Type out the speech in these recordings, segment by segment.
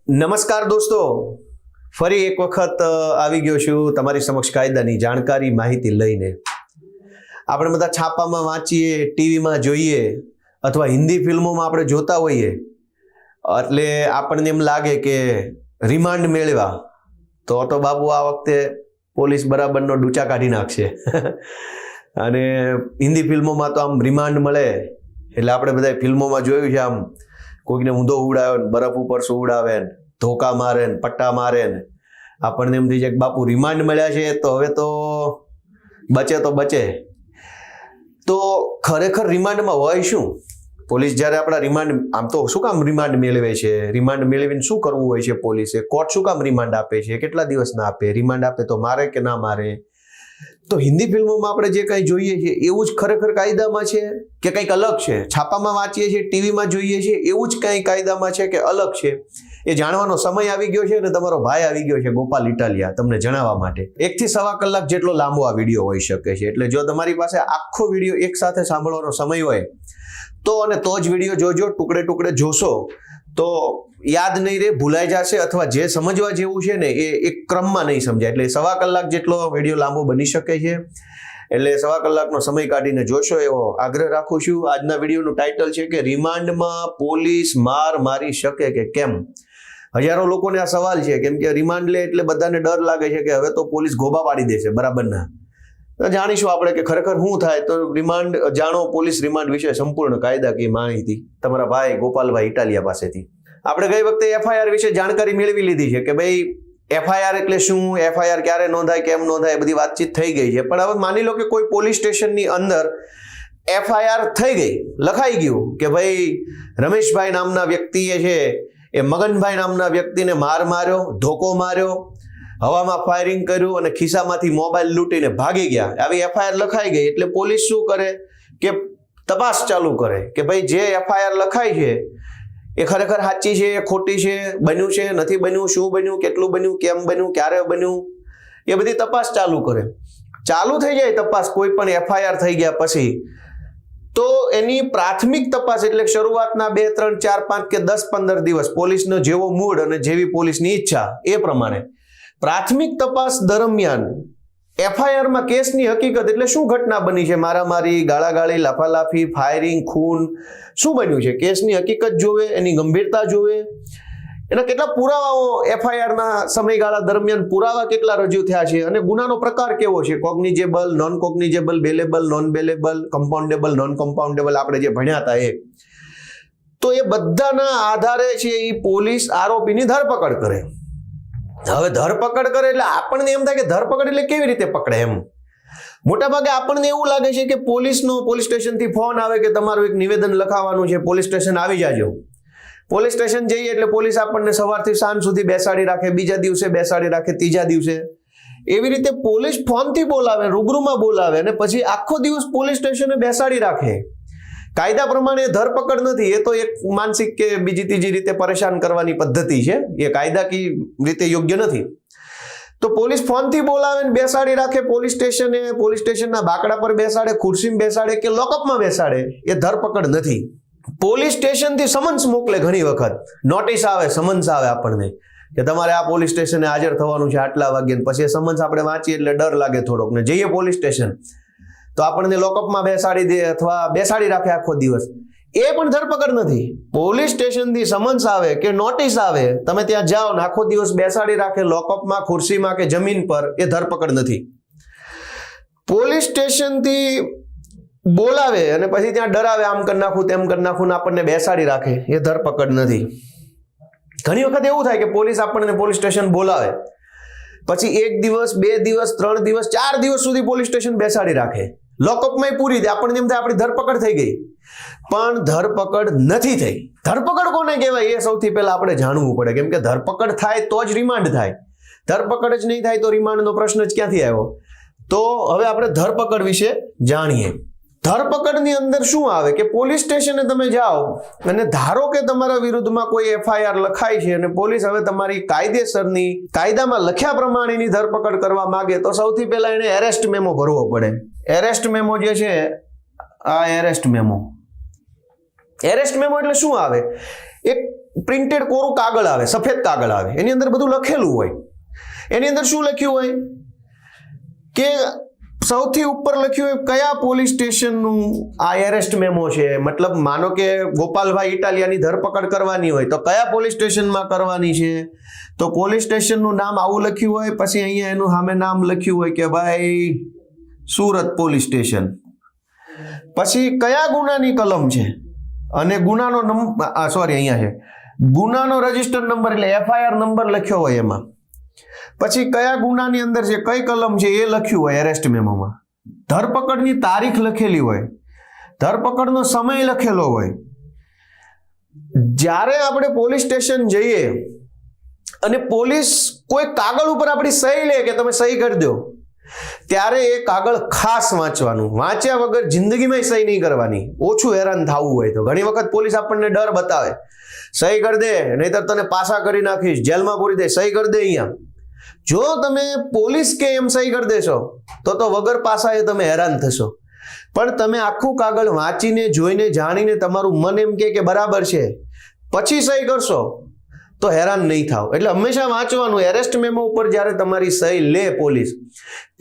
નમસ્કાર દોસ્તો, ફરી એક વખત આવી ગયો છું તમારી સમક્ષ કાયદાની જાણકારી માહિતી લઈને. આપણે બધા છાપામાં વાંચીએ, ટીવીમાં જોઈએ અથવા હિન્દી ફિલ્મોમાં આપણે જોતા હોઈએ એટલે આપણને એમ લાગે કે રિમાન્ડ મેળવ્યા તો બાબુ આ વખતે પોલીસ બરાબરનો ડૂચા કાઢી નાખશે. અને હિન્દી ફિલ્મોમાં તો આમ રિમાન્ડ મળે એટલે આપણે બધા ફિલ્મોમાં જોયું છે, આમ કોઈકને ઊંધો ઉડાવે ને બરફ ઉપર સુવડાવે ને ધોકા મારે ને પટ્ટા મારે ને આપણને એમ થઈ જાય કે બાપુ રિમાન્ડ મળ્યા છે તો હવે તો બચે. તો ખરેખર રિમાન્ડમાં હોય શું? પોલીસ જ્યારે આપણા રિમાન્ડ, આમ તો શું કામ રિમાન્ડ મેળવે છે? રિમાન્ડ મેળવીને શું કરવું હોય છે પોલીસે? કોર્ટ શું કામ રિમાન્ડ આપે છે? કેટલા દિવસના આપે? રિમાન્ડ આપે તો મારે કે ના મારે? તો હિન્દી ફિલ્મોમાં આપણે જે કંઈ જોઈએ છીએ એવું જ ખરેખર કાયદામાં છે કે કંઈક અલગ છે? છાપામાં વાંચીએ છીએ, ટીવીમાં જોઈએ છીએ, એવું જ કંઈ કાયદામાં છે કે અલગ છે? એ જાણવાનો સમય આવી ગયો છે અને તમારો ભાઈ આવી ગયો છે ગોપાલ ઇટાલિયા તમને જણાવવા માટે. 1 થી સવા કલાક જેટલો લાંબો આ વિડીયો હોઈ શકે છે. એટલે જો તમારી પાસે આખો વિડીયો એક સાથે સાંભળવાનો સમય હોય તો જ વિડીયો જોજો. ટુકડે જોશો તો યાદ નહીં રહે, ભૂલાઈ જશે, અથવા જે સમજવા જેવું છે ને એ એક ક્રમમાં નહીં સમજાય. એટલે સવા કલાક જેટલો વિડીયો લાંબો બની શકે છે. એટલે સવા કલાકનો સમય કાઢીને જોશો એવો આગ્રહ રાખું છું. આજના વિડીયોનું ટાઇટલ છે કે રિમાન્ડમાં પોલીસ માર મારી શકે કે કેમ? હજારો લોકોને આ સવાલ છે, કેમ કે રિમાન્ડ લે એટલે બધાને ડર લાગે છે કે હવે તો પોલીસ ગોબા પાડી દેશે બરાબરના. જાણીશું આપણે કે ખરેખર શું થાય. તો રિમાન્ડ જાણો, પોલીસ રિમાન્ડ વિશે સંપૂર્ણ કાયદાકીય માહિતી તમારા ભાઈ ગોપાલભાઈ ઇટાલિયા પાસેથી. આપણે ગઈ વખતે એફઆઈઆર વિશે જાણકારી મેળવી લીધી છે કે ભાઈ એફઆઈઆર એટલે શું, એફઆઈઆર ક્યારે નોંધાય, કેમ નોંધાય, બધી વાતચીત થઈ ગઈ છે. પણ હવે માની લો કે કોઈ પોલીસ સ્ટેશનની અંદર એફઆઈઆર થઈ ગઈ, લખાઈ ગયું કે ભાઈ રમેશભાઈ નામના વ્યક્તિએ છે એ મગનભાઈ નામના વ્યક્તિને માર માર્યો, ધોકો માર્યો, હવામાં ફાયરિંગ કર્યું અને ખિસ્સામાંથી મોબાઈલ લૂંટીને ભાગી ગયા. આવી એફઆઈઆર લખાઈ ગઈ એટલે પોલીસ શું કરે કે તપાસ ચાલુ કરે કે ભાઈ જે એફઆઈઆર લખાઈ છે એ ખરેખર સાચી છે, ખોટી છે, બન્યું છે, નથી બન્યું, શું બન્યું, કેટલું બન્યું, કેમ બન્યું, ક્યારે બન્યું, એ બધી તપાસ ચાલુ કરે. ચાલુ થઈ જાય તપાસ કોઈ પણ એફઆઈઆર થઈ ગયા પછી, તો એની પ્રાથમિક તપાસ એટલે શરૂઆતના 2, 3, 4, 5 કે 10, 15 દિવસ પોલીસનો જેવો મૂડ અને જેવી પોલીસની ઈચ્છા એ પ્રમાણે પ્રાથમિક તપાસ દરમિયાન એફઆઈઆરમાં કેસની હકીકત એટલે શું ઘટના બની છે, મારામારી, ગાળાગાળી, લાફાલાફી, ફાયરિંગ, ખૂન, શું બન્યું છે, કેસની હકીકત જોવે, એની ગંભીરતા જોવે, એના કેટલા પુરાવાઓ એફઆઈઆરના સમયગાળા દરમિયાન પુરાવા કેટલા રજૂ થયા છે અને ગુનાનો પ્રકાર કેવો છે, cognizable, non cognizable, bailable, non bailable, compoundable, non compoundable, આપણે જે ભણ્યા હતા એ. તો એ બધાના આધારે છે એ પોલીસ આરોપીની ધરપકડ કરે. હવે ધરપકડ કરે એટલે આપણને એમ થાય કે ધરપકડ એટલે કેવી રીતે પકડે એમ. મોટાભાગે આપણને એવું લાગે છે કે પોલીસ સ્ટેશનથી ફોન આવે કે તમારું એક નિવેદન લખાવવાનું છે, પોલીસ સ્ટેશન આવી જાજો. પોલીસ સ્ટેશન જઈએ એટલે પોલીસ આપણને સવારથી સાંજ સુધી બેસાડી રાખે, બીજા દિવસે બેસાડી રાખે, ત્રીજા દિવસે. એવી રીતે પોલીસ ફોનથી બોલાવે, રૂબરૂમાં બોલાવે અને પછી આખો દિવસ પોલીસ સ્ટેશને બેસાડી રાખે. કાયદા પ્રમાણે ધરપકડ નથી, એ તો એક માનસિક કે બીજી ત્રીજી રીતે પરેશાન કરવાની પદ્ધતિ છે, એ કાયદાકીય રીતે યોગ્ય નથી. તો પોલીસ ફોનથી બોલાવે ને બેસાડી રાખે પોલીસ સ્ટેશને, પોલીસ સ્ટેશનના બાકડા પર બેસાડે, ખુરશીમાં બેસાડે કે લોકઅપમાં બેસાડે, એ ધરપકડ નથી. પોલીસ સ્ટેશનથી સમન્સ મોકલે, ઘણી વખત નોટિસ આવે, સમન્સ આવે આપણને કે તમારે આ પોલીસ સ્ટેશને હાજર થવાનું છે આટલા વાગ્યે. પછી એ સમન્સ આપણે વાંચીએ એટલે ડર લાગે થોડોક, ને જઈએ પોલીસ સ્ટેશન તો આપણને લોકઅપમાં બેસાડી દે અથવા બેસાડી રાખે આખો દિવસ. એ પણ ધરપકડ નથી. પોલીસ સ્ટેશનથી સમન્સ આવે કે નોટિસ આવે, તમે ત્યાં જાઓ ને આખો દિવસ બેસાડી રાખે લોકઅપમાં, ખુરશીમાં કે જમીન પર, એ ધરપકડ નથી. પોલીસ સ્ટેશનથી બોલાવે અને પછી ત્યાં ડરાવે, આમ કરી નાખું, તેમ કરી નાખું, આપણને બેસાડી રાખે, એ ધરપકડ નથી. ઘણી વખત એવું થાય કે પોલીસ આપણને પોલીસ સ્ટેશન બોલાવે, પછી 1 દિવસ, 2 દિવસ, 3 દિવસ, 4 દિવસ સુધી પોલીસ સ્ટેશન બેસાડી રાખે, લોકઅપમાં પૂરી દે. આપણને એમ થાય આપણી ધરપકડ થઈ ગઈ, પણ ધરપકડ નથી થઈ. ધરપકડ કોને કહેવાય એ સૌથી પહેલા આપણે જાણવું પડે, કેમ કે ધરપકડ થાય તો જ રિમાન્ડ થાય. ધરપકડ જ નહીં થાય તો રિમાન્ડનો પ્રશ્ન જ ક્યાંથી આવ્યો? તો હવે આપણે ધરપકડ વિશે જાણીએ. ધરપકડની અંદર શું આવે કે પોલીસ સ્ટેશને તમે જાઓ અને ધારો કે તમારા વિરુદ્ધમાં કોઈ એફઆઈઆર લખાઈ છે અને પોલીસ હવે તમારી કાયદેસરની, કાયદામાં લખ્યા પ્રમાણેની ધરપકડ કરવા માંગે તો સૌથી પહેલા એને એરેસ્ટ મેમો ભરવો પડે. એરેસ્ટ મેમો જે છે આ એરેસ્ટ મેમો એટલે શું આવે? એક પ્રિન્ટેડ કોરું કાગળ આવે, સફેદ કાગળ આવે, એની અંદર બધું લખેલું હોય. એની અંદર શું લખ્યું હોય કે સૌથી ઉપર લખ્યું હોય કયા પોલીસ સ્ટેશનનું આ એરેસ્ટ મેમો છે. મતલબ માનો કે ગોપાલભાઈ ઇટાલિયાની ધરપકડ કરવાની હોય તો કયા પોલીસ સ્ટેશનમાં કરવાની છે, તો પોલીસ સ્ટેશનનું નામ આવું લખ્યું હોય, પછી અહીંયા એનું સામે નામ લખ્યું હોય કે ભાઈ સુરત પોલીસ સ્ટેશન, પછી કયા ગુનાની કલમ છે અને ગુનાનો નંબર, સોરી અહીંયા છે ગુનાનો રજિસ્ટર નંબર એટલે FIR નંબર લખ્યો હોય એમાં, પછી કયા ગુનાની અંદર છે, કઈ કલમ છે એ લખ્યું હોય એરેસ્ટ મેમોમાં, ધરપકડની તારીખ લખેલી હોય, ધરપકડનો સમય લખેલો હોય. જ્યારે આપણે પોલીસ સ્ટેશન જઈએ અને પોલીસ કોઈ કાગળ ઉપર આપણી સહી લે કે તમે સહી કરી દો, ત્યારે એ કાગળ ખાસ વાંચવાનું, વાંચ્યા વગર જિંદગીમાં સહી નહીં કરવાની. ઓછું હેરાન થવું હોય તો ઘણી વખત પોલીસ આપણને ડર બતાવે, સહી કરી દે નહીતર તને પાછા કરી નાખીશ, જેલમાં પૂરી દે, સહી કરી દે. અહીંયા જો તમે પોલીસ કે એમ સહી કરી દેશો તો વગર પાસાએ તમે હેરાન થશો. પણ તમે આખું કાગળ વાંચીને જોઈને જાણીને તમારું મન એમ કે બરાબર છે પછી સહી કરશો તો હેરાન નહીં થાવ. એટલે હંમેશા વાંચવાનું. એરેસ્ટ મેમો ઉપર જ્યારે તમારી સહી લે પોલીસ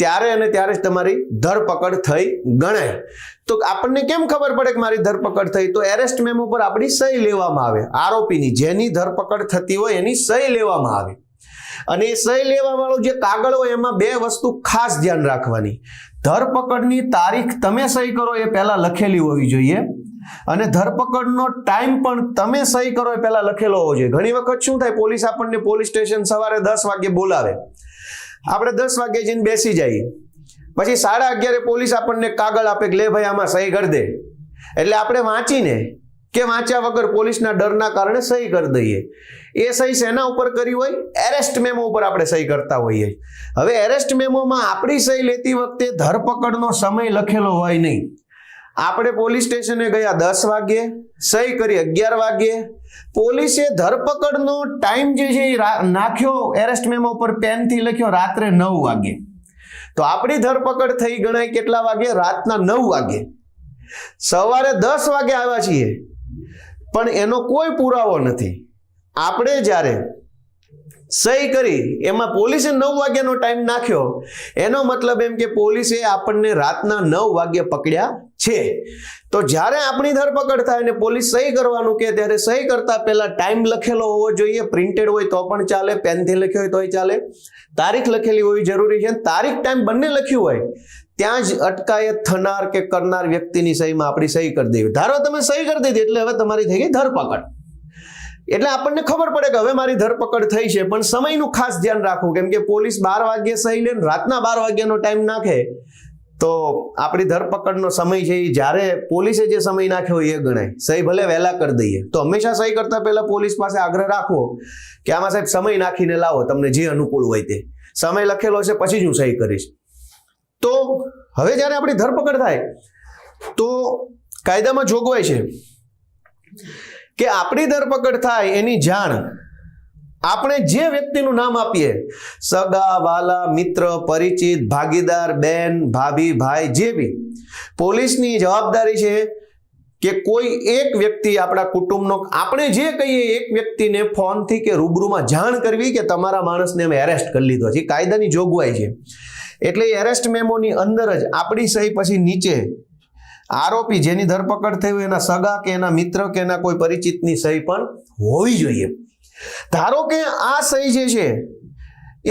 ત્યારે અને ત્યારે જ તમારી ધરપકડ થઈ ગણાય. તો આપણને કેમ ખબર પડે કે મારી ધરપકડ થઈ, તો એરેસ્ટ મેમો પર આપણી સહી લેવામાં આવે. આરોપીની જેની ધરપકડ થતી હોય એની સહી લેવામાં આવે. અને એ સહી લેવા વાળો જે કાગળ હોય એમાં બે વસ્તુ ખાસ ધ્યાન રાખવાની. ધરપકડની તારીખ તમે સહી કરો એ પહેલા લખેલી હોવી જોઈએ અને ધરપકડનો ટાઈમ પણ તમે સહી કરો એ પહેલા લખેલો હોવો જોઈએ. ઘણી વખત શું થાય, પોલીસ આપણને પોલીસ સ્ટેશન સવારે 10 વાગે બોલાવે, આપણે 10 વાગે જઈને બેસી જઈએ, પછી 11:30 પોલીસ આપણને કાગળ આપે કે લે ભાઈ આમાં સહી કરી દે, એટલે આપણે વાંચીને કે વાંચ્યા વગર પોલીસના ડરના કારણે સહી કરી દઈએ. એ સહી શેના ઉપર કરી હોય, એરેસ્ટ મેમો ઉપર આપણે સહી કરતા હોઈએ. હવે એરેસ્ટ મેમોમાં આપણી સહી લેતી વખતે ધરપકડનો સમય લખેલો હોય નહીં. આપણે પોલીસ સ્ટેશને ગયા 10 વાગ્યે, સહી કરી 11 વાગ્યે, પોલીસે ધરપકડનો ટાઈમ જે છે એ નાખ્યો એરેસ્ટ મેમો પર, પેનથી લખ્યો રાત્રે 9 વાગ્યે. તો આપણી ધરપકડ થઈ ગણાય કેટલા વાગે, રાતના 9 વાગે. સવારે 10 વાગે આવ્યા છીએ પણ એનો કોઈ પુરાવો નથી. આપણે જ્યારે સહી કરી એમાં પોલીસે 9 વાગ્યાનો ટાઈમ નાખ્યો, એનો મતલબ એમ કે પોલીસે આપણને રાતના 9 વાગ્યે પકડ્યા છે. તો જ્યારે આપણી ધરપકડ થાય ને પોલીસ સહી કરવાનું કે ત્યારે સહી કરતા પહેલા ટાઈમ લખેલો હોવો જોઈએ. પ્રિન્ટેડ હોય તો પણ ચાલે, પેનથી લખ્યો હોય તોય ચાલે, તારીખ લખેલી હોવી જરૂરી છે. તારીખ ટાઈમ બંને લખ્યું હોય ત્યાં જ અટકાયત થનાર કે કરનાર વ્યક્તિની સહીમાં આપણી સહી કરી દેવી. ધારો તમે સહી કરી દીધી એટલે હવે તમારી થઈ ગઈ ધરપકડ. એટલે આપણને ખબર પડે કે હવે મારી ધરપકડ થઈ છે. પણ સમયનું ખાસ ધ્યાન રાખવું, કેમ કે પોલીસ 12 વાગ્યે સહી લે, રાતના 12 વાગ્યાનો ટાઈમ નાખે તો આપણી ધરપકડનો સમય છે એ જ્યારે પોલીસે જે સમય નાખ્યો એ ગણાય. સહી ભલે વહેલા કરી દઈએ. તો હંમેશા સહી કરતા પહેલા પોલીસ પાસે આગ્રહ રાખવો કે આમાં સાહેબ સમય નાખીને લાવો, તમને જે અનુકૂળ હોય તે. સમય લખેલો છે પછી જ હું સહી કરીશ. તો હવે જ્યારે આપણી ધરપકડ થાય તો કાયદામાં જોગવાઈ છે કે આપણી ધરપકડ થાય એની જાણ આપણે જે વ્યક્તિનું નામ આપીએ, સગા, વાલા, મિત્ર, પરિચિત, ભાગીદાર, બેન, ભાભી, ભાઈ, જે બી, પોલીસની જવાબદારી છે કે કોઈ એક વ્યક્તિ આપણા કુટુંબનો, આપણે જે કહીએ એક વ્યક્તિને ફોનથી કે રૂબરૂમાં જાણ કરવી કે તમારા માણસને અમે એરેસ્ટ કરી લીધો છે. કાયદાની જોગવાઈ છે. એટલે એરેસ્ટ મેમોની અંદર જ આપણી સહી પછી નીચે આરોપી જેની ધરપકડ થઈ હોય એના સગા કે એના મિત્ર કે એના કોઈ પરિચિતની સહી પણ હોવી જોઈએ. ધારો કે આ સહી જે છે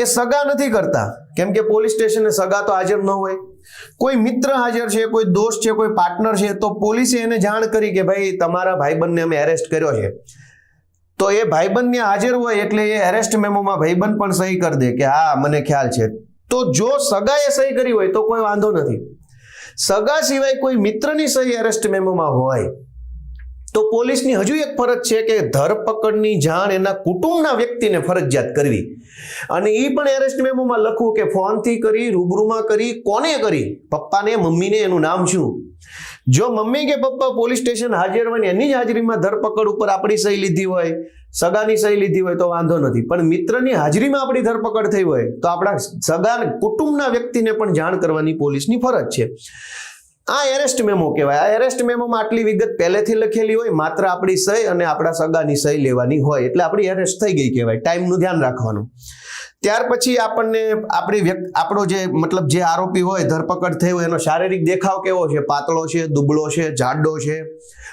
એ સગા નથી કરતા, કેમ કે પોલીસ સ્ટેશને સગા તો હાજર ન હોય, કોઈ મિત્ર હાજર છે, કોઈ દોસ્ત છે, કોઈ પાર્ટનર છે, તો પોલીસે એને જાણ કરી કે ભાઈ તમારા ભાઈબંધને અમે એરેસ્ટ કર્યો છે. તો એ ભાઈબંધ હાજર હોય એટલે એ એરેસ્ટ મેમોમાં ભાઈબંધ પણ સહી કરી દે કે હા મને ખ્યાલ છે. તો જો સગાએ સહી કરી હોય તો કોઈ વાંધો નથી. સગા સિવાય કોઈ મિત્રની સહી એરેસ્ટ મેમોમાં હોય તો પોલીસની હજુ એક ફરજ છે કે ધરપકડની જાણ એના કુટુંબના વ્યક્તિને ફરજિયાત કરવી. અને એ પણ એરેસ્ટ મેમોમાં લખવું કે ફોનથી કરી, રૂબરૂમાં કરી, કોને કરી, પપ્પાને, મમ્મીને, એનું નામ શું. જો મમ્મી કે પપ્પા પોલીસ સ્ટેશન હાજર હોય ને એની જ હાજરીમાં ધરપકડ ઉપર આપણી સહી લીધી હોય, સગાની સહી લીધી હોય તો વાંધો નથી. પણ મિત્રની હાજરીમાં આપણી ધરપકડ થઈ હોય તો આપણા સગા કુટુંબના વ્યક્તિને પણ જાણ કરવાની પોલીસની ફરજ છે. આ એરેસ્ટ મેમો કહેવાય. આ એરેસ્ટ મેમોમાં આટલી વિગત પહેલેથી લખેલી હોય, માત્ર આપણી સહી અને આપણા સગાની સહી લેવાની હોય, એટલે આપણી એરેસ્ટ થઈ ગઈ કહેવાય. ટાઈમનું ધ્યાન રાખવાનું. ત્યાર પછી આપણને આપણો જે મતલબ જે આરોપી હોય, ધરપકડ થઈ હોય, એનો શારીરિક દેખાવ કેવો છે, પાતળો છે, દુબળો છે, જાડો છે,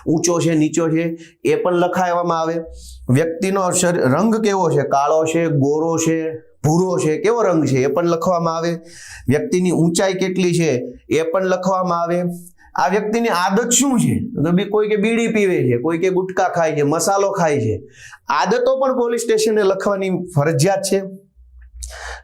ઊંચો છે, નીચો છે, એ પણ લખાવવામાં આવે. વ્યક્તિનો રંગ કેવો છે, કાળો છે, ગોરો છે, ભૂરો છે, કેવો રંગ છે, એ પણ લખવામાં આવે. વ્યક્તિની ઊંચાઈ કેટલી છે એ પણ લખવામાં આવે. આ વ્યક્તિની આદત શું છે, તો કોઈ કે બીડી પીવે છે, કોઈ કે ગુટખા ખાય છે, મસાલો ખાય છે, આદતો પણ પોલીસ સ્ટેશને લખવાની ફરજિયાત છે.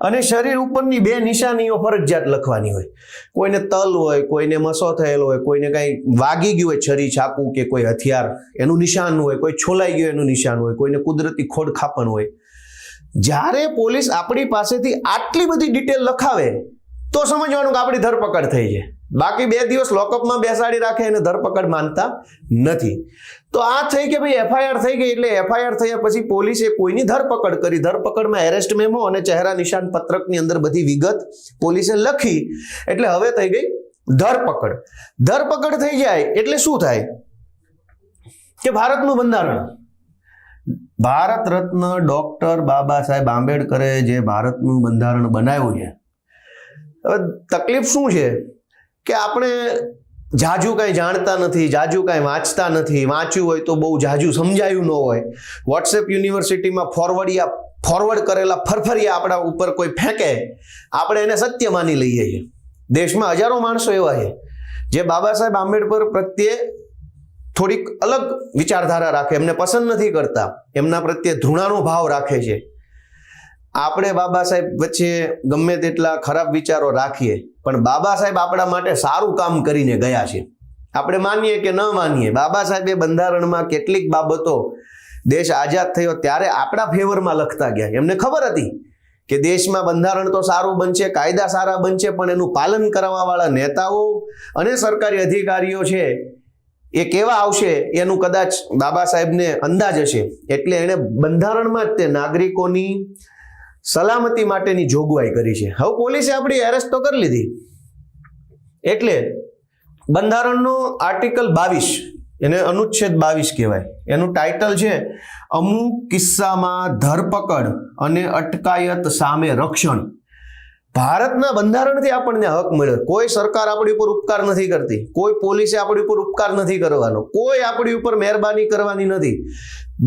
અને શરીર ઉપરની 2 નિશાનીઓ ફરજિયાત લખવાની હોય. કોઈને તલ હોય, કોઈને મસો થયેલો હોય, કોઈને કઈ વાગી ગયું હોય, છરી ચાકુ કે કોઈ હથિયાર એનું નિશાન હોય, કોઈ છોલાઈ ગયું એનું નિશાન હોય, કોઈને કુદરતી ખોડખાપણ હોય. જ્યારે પોલીસ આપણી પાસેથી આટલી બધી ડિટેલ લખાવે તો સમજવાનું કે આપણી ધરપકડ થઈ છે. બાકી 2 દિવસ લોકઅપમાં બેસાડી રાખે એને ધરપકડ માનતા નથી. તો આ થઈ કે ભાઈ એફઆઈઆર થઈ ગઈ, એટલે એફઆઈઆર થયા પછી પોલીસે કોઈની ધરપકડ કરી. ધરપકડમાં એરેસ્ટ મેમો અને ચહેરા નિશાન પત્રકની અંદર બધી વિગત પોલીસે લખી, એટલે હવે થઈ ગઈ ધરપકડ. ધરપકડ થઈ જાય એટલે શું થાય કે ભારતનું બંધારણ, ભારત રત્ન ડોક્ટર બાબા સાહેબ આંબેડકરે જે ભારતનું બંધારણ બનાવ્યું છે. હવે તકલીફ શું છે કે આપણે જાજુ કાંઈ જાણતા નથી, જાજુ કાંઈ વાંચતા નથી. વાંચ્યું હોય તો બહુ જાજુ સમજાયું ન હોય. વોટ્સએપ યુનિવર્સિટીમાં ફોરવર્ડ કરેલા ફરફરિયા આપણા ઉપર કોઈ ફેંકે, આપણે એને સત્ય માની લઈએ છીએ. દેશમાં હજારો માણસો એવા છે જે બાબા સાહેબ આંબેડકર પ્રત્યે થોડીક અલગ વિચારધારા રાખે, એમને પસંદ નથી કરતા, એમના પ્રત્યે ધૃણાનો ભાવ રાખે છે. આપણે બાબા સાહેબ વચ્ચે ગમે તેટલા ખરાબ વિચારો રાખીએ, પણ બાબા સાહેબ આપણા માટે સારું કામ કરીને ગયા છે. આપણે માનીએ કે ન માનીએ, બાબા સાહેબે બંધારણમાં કેટલીક બાબતો દેશ આઝાદ થયો ત્યારે આપણા ફેવરમાં લખતા ગયા. એમને ખબર હતી કે દેશમાં બંધારણ તો સારું બનશે, કાયદા સારા બનશે, પણ એનું પાલન કરવાવાળા નેતાઓ અને સરકારી અધિકારીઓ છે એ કેવા આવશે એનું કદાચ બાબા સાહેબને અંદાજ હશે. એટલે એણે બંધારણમાં જ તે નાગરિકોની સલામતી માટેની જોગવાઈ કરી છે. હવે પોલીસે આપણી એરેસ્ટ તો કરી લીધી, એટલે બંધારણનો આર્ટિકલ 22, એને અનુચ્છેદ 22 કહેવાય. એનું ટાઇટલ છે અમુક કિસ્સામાં ધરપકડ અને અટકાયત સામે રક્ષણ. ભારતના બંધારણથી આપણને હક મળ્યો. કોઈ સરકાર આપણી ઉપર ઉપકાર નથી કરતી, કોઈ પોલીસે આપણી ઉપર ઉપકાર નથી કરવાનો, કોઈ આપણી ઉપર મહેરબાની કરવાની નથી.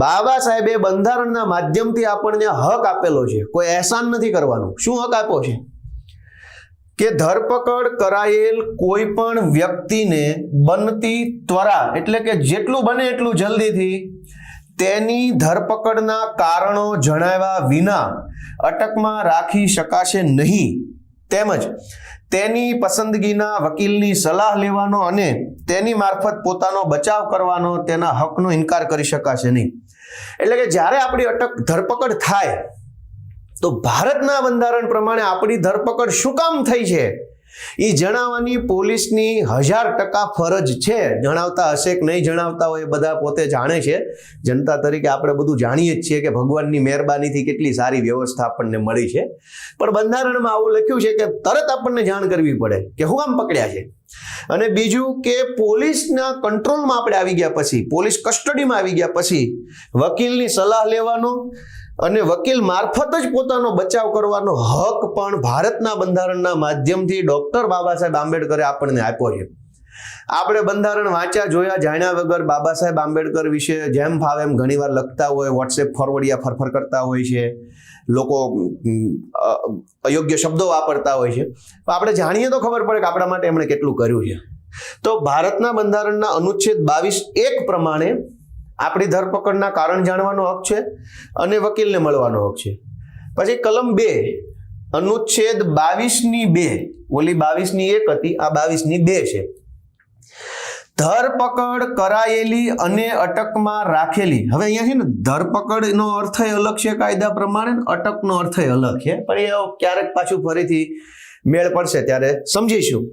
બાબા સાહેબે બંધારણના માધ્યમથી આપણને હક આપેલો છે, કોઈ અહેસાન નથી કરવાનું. શું હક આપ્યો છે કે ધરપકડ કરાયેલ કોઈ પણ વ્યક્તિને બનતી ત્વરા, એટલે કે જેટલું બને એટલું જલ્દીથી તેની ધરપકડના કારણો જણાવ્યા વિના અટકમાં રાખી શકાશે નહીં, તેમજ તેની પસંદગીના વકીલની સલાહ લેવાનો અને તેની મારફત પોતાનો બચાવ કરવાનો તેના હકનો ઇનકાર કરી શકાશે નહીં. એટલે કે જ્યારે આપણી ધરપકડ થાય તો ભારતના બંધારણ પ્રમાણે આપણી ધરપકડ શું કામ થઈ છે એ જણાવવાની પોલીસની 1000% ફરજ છે. જણાવતા હશે કે નહીં જણાવતા હોય એ બધા પોતે જાણે છે. જનતા તરીકે આપણે બધું જાણીએ જ છીએ કે ભગવાનની મહેરબાનીથી કેટલી સારી વ્યવસ્થા આપણને મળી છે, પણ બંધારણમાં આવું લખ્યું છે કે તરત આપણને જાણ કરવી પડે કે હું કામ પકડ્યા છે. અને બીજું કે પોલીસના કંટ્રોલમાં આપણે આવી ગયા પછી, પોલીસ કસ્ટડીમાં આવી ગયા પછી વકીલની સલાહ લેવાનો અને વકીલ મારફત જ પોતાનો બચાવ કરવાનો હક પણ ભારતના બંધારણના માધ્યમથી ડોક્ટર બાબા સાહેબ આંબેડકરે આપણને આપ્યો છે. આપણે બંધારણ વાંચ્યા જોયા જાણ્યા વગર બાબા સાહેબ આંબેડકર વિશે જેમ ફાવે એમ ઘણીવાર લખતા હોય, વોટ્સએપ ફોરવર્ડિયા ફરફર કરતા હોય છે, લોકો અયોગ્ય શબ્દો વાપરતા હોય છે. આપણે જાણીએ તો ખબર પડે કે આપણા માટે એમણે કેટલું કર્યું છે. તો ભારતના બંધારણના અનુચ્છેદ 22(1) પ્રમાણે આપણી ધરપકડના કારણ જાણવાનો હક છે અને વકીલને મળવાનો હક છે. પછી કલમ 2 અનુચ્છેદ 22(2), ઓલી 22(1) હતી, આ 22(2) છે. ધરપકડ કરાયેલી અને અટકમાં રાખેલી. હવે અહીંયા છે ને ધરપકડનો અર્થ અલગ છે કાયદા પ્રમાણે, અટકનો અર્થ અલગ છે, પણ એ ક્યારેક પાછું ફરીથી મેળ પડશે ત્યારે સમજીશું.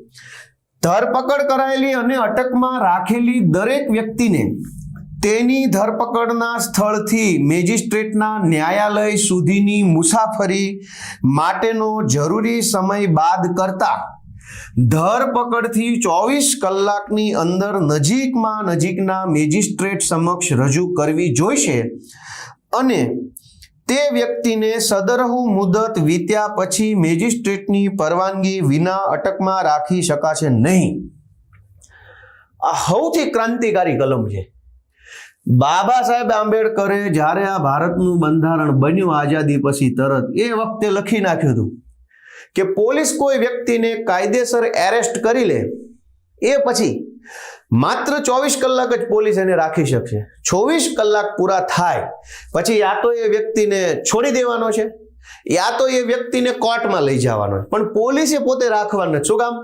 ધરપકડ કરાયેલી અને અટકમાં રાખેલી દરેક વ્યક્તિને તેની ધરપકડના સ્થળથી મેજિસ્ટ્રેટના ન્યાયાલય સુધીની મુસાફરી માટેનો જરૂરી સમય બાદ કરતા ધરપકડથી 24 કલાકની અંદર નજીકના મેજિસ્ટ્રેટ સમક્ષ રજૂ કરવી જોઈશે અને તે વ્યક્તિને સદરહુ મુદત વીત્યા પછી મેજિસ્ટ્રેટની પરવાનગી વિના અટકમાં રાખી શકાશે નહીં. આ સૌથી ક્રાંતિકારી કલમ છે. બાબા સાહેબ આંબેડકરે જ્યારે આ ભારતનું બંધારણ બન્યું આઝાદી પછી તરત એ વખતે લખી નાખ્યું હતું કે પોલીસ કોઈ વ્યક્તિને કાયદેસર એરેસ્ટ કરી લે એ પછી માત્ર 24 કલાક જ પોલીસ એને રાખી શકશે. 24 કલાક પૂરા થાય પછી યા તો એ વ્યક્તિને છોડી દેવાનો છે યા તો એ વ્યક્તિને કોર્ટમાં લઈ જવાનો છે, પણ પોલીસે પોતે રાખવાનો. શું કામ?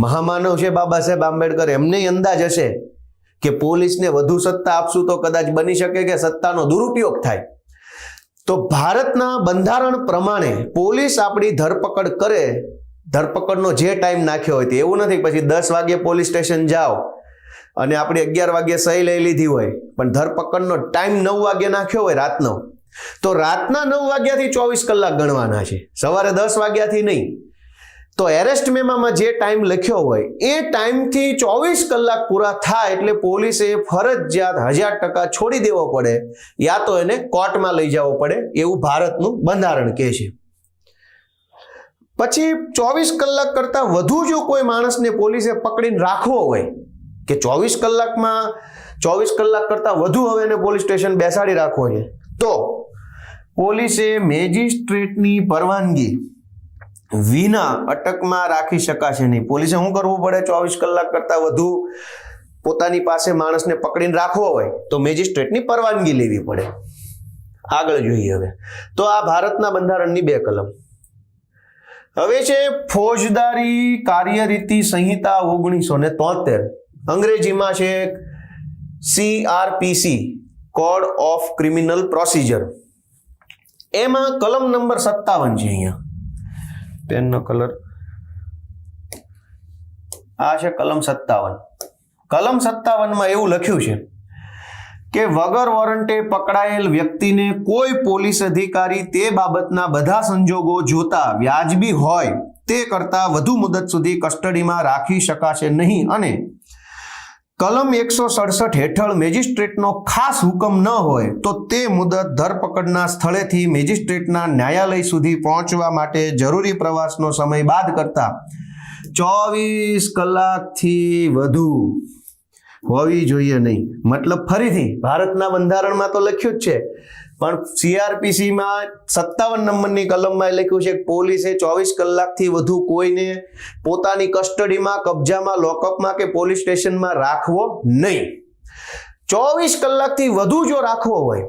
મહામાનવ છે બાબા સાહેબ આંબેડકર, એમને અંદાજ હશે કે પોલીસને વધુ સત્તા આપશું તો કદાચ બની શકે કે સત્તાનો દુરુપયોગ થાય. તો ભારતના બંધારણ પ્રમાણે પોલીસ આપણી ધરપકડ કરે, ધરપકડનો જે ટાઈમ નાખ્યો હોય તે એવું નથી પછી 10 વાગે પોલીસ સ્ટેશન જાઓ અને આપણે 11 વાગે સહી લઈ લીધી હોય પણ ધરપકડનો ટાઈમ 9 વાગે નાખ્યો હોય રાતનો, તો રાતના 9 વાગ્યાથી 24 કલાક ગણવાના છે, સવારે 10 વાગ્યાથી નહીં. તો એરેસ્ટ મેમોમાં જે ટાઈમ લખ્યો હોય એ ટાઈમથી 24 કલાક પૂરા થાય એટલે પોલીસે ફરજિયાત 1000% છોડી દેવો પડે યા તો એને કોર્ટમાં લઈ જવો પડે એવું ભારતનું બંધારણ કહે છે. પછી 24 કલાક કરતાં વધુ જો કોઈ માણસને પોલીસે પકડીને રાખવો હોય કે 24 કલાકમાં 24 કલાક કરતાં વધુ હવે એને પોલીસ સ્ટેશન બેસાડી રાખવો છે તો પોલીસે મેજિસ્ટ્રેટની પરવાનગી વિના અટકમાં રાખી શકાશે નહીં. પોલીસે શું કરવું પડે? 24 કલાક કરતાં વધુ પોતાની પાસે માણસને પકડીને રાખવો હોય તો મેજિસ્ટ્રેટની પરવાનગી લેવી પડે. આગળ જોઈએ હવે તો આ ભારતના બંધારણની 2 કલમ. હવે છે ફોજદારી કાર્યરીતિ સંહિતા 1973, અંગ્રેજીમાં છે CRPC, code of criminal procedure. એમાં કલમ નંબર 57 છે. અહીંયા પેનનો કલર આ છે કલમ 57. કલમ 57માં એવું લખ્યું છે કે વગર વોરંટે પકડાયેલ વ્યક્તિને કોઈ પોલીસ અધિકારી તે બાબતના બધા સંજોગો જોતા વ્યાજબી હોય તે કરતા વધુ મુદત સુધી કસ્ટડીમાં રાખી શકાશે નહીં અને કલમ 167 હેઠળ મેજિસ્ટ્રેટનો ખાસ હુકમ ન હોય તો તે મુદત ધરપકડના સ્થળેથી મેજિસ્ટ્રેટના ન્યાયાલય સુધી પહોંચવા માટે જરૂરી પ્રવાસનો સમય બાદ કરતા 24 કલાકથી વધુ હોવી જોઈએ નહીં. મતલબ ફરીથી ભારતના બંધારણમાં તો લખ્યું જ છે પણ CRPCમાં 57 નંબરની કલમમાં લખ્યું છે કે પોલીસે 24 કલાકથી વધુ કોઈને પોતાની કસ્ટડીમાં, કબજામાં, લોકઅપમાં કે પોલીસ સ્ટેશનમાં રાખવો નહીં. 24 કલાકથી વધુ જો રાખવો હોય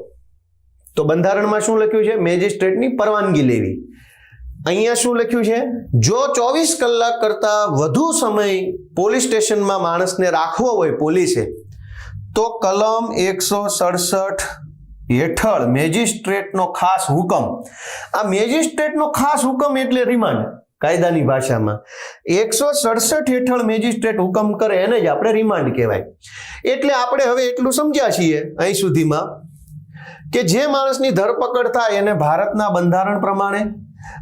તો બંધારણમાં શું લખ્યું છે? મેજિસ્ટ્રેટની પરવાનગી લેવી. અહીંયા શું લખ્યું છે? જો 24 કલાક કરતા વધુ સમય પોલીસ સ્ટેશનમાં માણસને રાખવો હોય પોલીસે તો કલમ 167 હેઠળ મેજિસ્ટ્રેટનો ખાસ હુકમ. આ મેજિસ્ટ્રેટનો ખાસ હુકમ એટલે રિમાન્ડ કાયદાની ભાષામાં. 167 હેઠળ મેજિસ્ટ્રેટ હુકમ કરે એને જ આપણે રિમાન્ડ કહેવાય. એટલે આપણે હવે એટલું સમજ્યા છીએ અહીં સુધીમાં કે જે માણસની ધરપકડ થાય એને ભારતના બંધારણ પ્રમાણે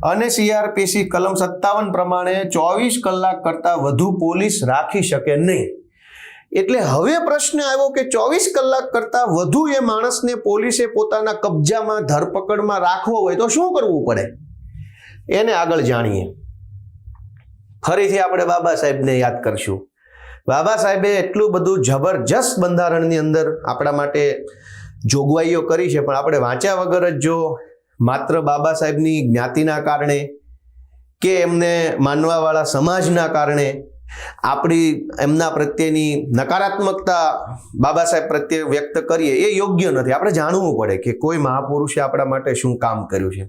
અને CRPC કલમ 57 પ્રમાણે 24 કલાક કરતાં વધુ પોલીસ રાખી શકે નહીં. એટલે હવે પ્રશ્ન આવ્યો કે 24 કલાક કરતાં વધુ એ માણસને પોલીસે પોતાના કબજામાં, ધરપકડમાં રાખવો હોય તો શું કરવું પડે? એને આગળ જાણીએ. ફરીથી આપણે બાબા સાહેબને યાદ કરશું. બાબા સાહેબે એટલું બધું જબરજસ્ત બંધારણની અંદર આપણા માટે જોગવાઈઓ કરી છે પણ આપણે વાંચ્યા વગર જ જો માત્ર બાબા સાહેબની જ્ઞાતિના કારણે કે એમને માનવાવાળા સમાજના કારણે આપણી એમના પ્રત્યેની નકારાત્મકતા બાબા સાહેબ પ્રત્યે વ્યક્ત કરીએ એ યોગ્ય નથી. આપણે જાણવું પડે કે કોઈ મહાપુરુષે આપણા માટે શું કામ કર્યું છે.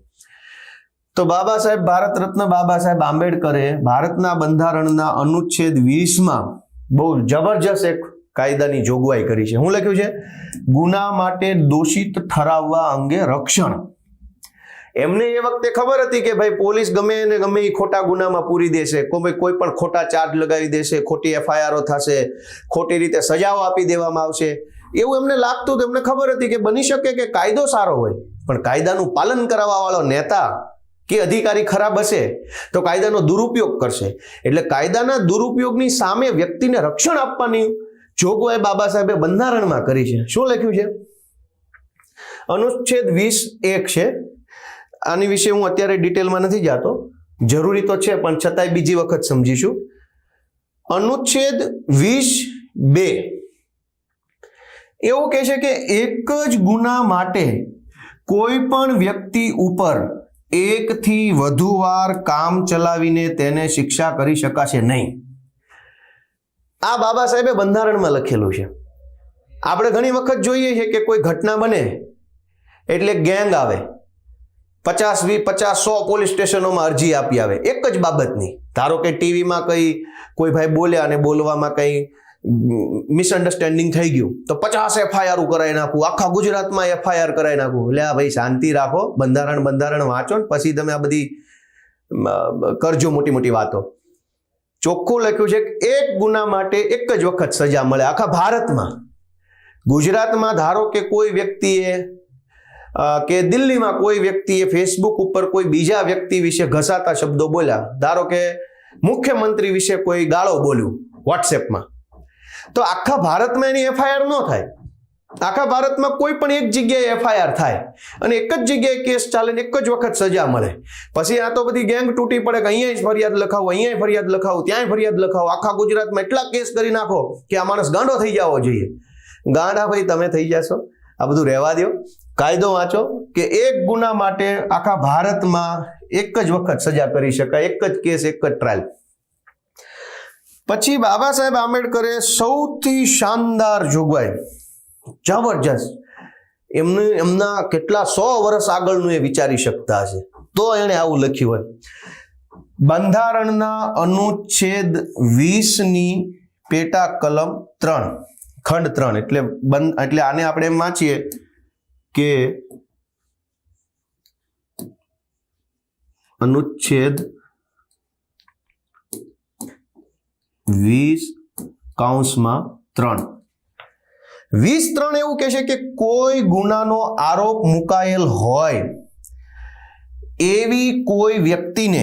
તો બાબા સાહેબ, ભારત રત્ન બાબા સાહેબ આંબેડકરે ભારતના બંધારણના અનુચ્છેદ 20માં બહુ જબરજસ્ત એક કાયદાની જોગવાઈ કરી છે. શું લખ્યું છે? ગુના માટે દોષિત ઠરાવવા અંગે રક્ષણ. એમને એ વખતે ખબર હતી કે ભાઈ પોલીસ ગમે ને ગમે એ ખોટા ગુનામાં પૂરી દેશે, કોઈ પણ ખોટા ચાર્જ લગાવી દેશે, ખોટી FIR થશે, ખોટી રીતે સજાઓ આપી દેવામાં આવશે એવું એમને લાગતું. તો એમને ખબર હતી કે બની શકે કે કાયદો સારો હોય પણ કાયદાનું પાલન કરાવવા વાળો નેતા કે અધિકારી ખરાબ હશે તો કાયદાનો દુરુપયોગ કરશે. એટલે કાયદાના દુરુપયોગની સામે વ્યક્તિને રક્ષણ આપવાની જોગવાઈ બાબા સાહેબે બંધારણમાં કરી છે. શું લખ્યું છે? અનુચ્છેદ 20(1) છે. આની વિશે હું અત્યારે ડિટેલમાં નથી જતો, જરૂરી તો છે પણ છતાંય બીજી વખત સમજીશું. અનુચ્છેદ 20(2) એવું કહે છે કે એક જ ગુના માટે કોઈ પણ વ્યક્તિ ઉપર એકથી વધુ વાર કામ ચલાવીને તેને શિક્ષા કરી શકાશે નહીં. આ બાબા સાહેબે બંધારણમાં લખેલું છે. આપણે ઘણી વખત જોઈએ છે કે કોઈ ઘટના બને એટલે ગેંગ આવે, 50, 20, 50, 100 પોલીસ સ્ટેશનોમાં અરજી આપી આવે એક જ બાબતની. ધારો કે ટીવીમાં કોઈ ભાઈ બોલ્યા અને બોલવામાં કંઈ મિસઅન્ડરસ્ટેન્ડિંગ થઈ ગયું તો 50 FIR કરાવી નાખું, આખા ગુજરાતમાં FIR કરાવી નાખું. એટલે આ ભાઈ શાંતિ રાખો, બંધારણ વાંચો ને પછી તમે આ બધી કરજો મોટી મોટી વાતો. ચોખ્ખું લખ્યું છે કે એક ગુના માટે એક જ વખત સજા મળે આખા ભારતમાં. ગુજરાતમાં ધારો કે કોઈ વ્યક્તિએ કે દિલ્હીમાં કોઈ વ્યક્તિએ ફેસબુક ઉપર કોઈ બીજા વ્યક્તિ વિશે ઘસાતા શબ્દો બોલ્યા, ધારો કે મુખ્યમંત્રી વિશે કોઈ ગાળો બોલ્યું વોટ્સએપમાં, તો આખા ભારતમાં એની FIR ન થાય. આખા ભારતમાં કોઈ પણ એક જગ્યાએ FIR થાય અને એક જ જગ્યાએ કેસ ચાલે ને એક જ વખત સજા મળે. પછી આ તો બધી ગેંગ તૂટી પડે કે અહીંયા ફરિયાદ લખાવો, અહીંયા ફરિયાદ લખાવો, ત્યાંય ફરિયાદ લખાવો, આખા ગુજરાતમાં એટલા કેસ કરી નાખો કે આ માણસ ગાંડો થઈ જવો જોઈએ. ગાંડા ભાઈ તમે થઈ જશો, આ બધું રહેવા દો. કાયદો વાંચો કે એક ગુના માટે આખા ભારતમાં એક જ વખત સજા કરી શકાય, એક જ કેસ, એક જ ટ્રાયલ. પછી બાબા સાહેબ આંબેડકરે સૌથી શાનદાર જોગવાઈ, જબરજસ્ત, એમના કેટલા 100 વર્ષ આગળનું એ વિચારી શકતા હશે તો એણે આવું લખ્યું હોય. બંધારણના અનુચ્છેદ 20ની પેટા કલમ 3 ખંડ 3 એટલે આને આપણે એમ વાંચીએ કે અનુચ્છેદ 20(3) 20(3) એવું કહે છે કે કોઈ ગુનાનો આરોપ મુકાયેલ હોય એવી કોઈ વ્યક્તિને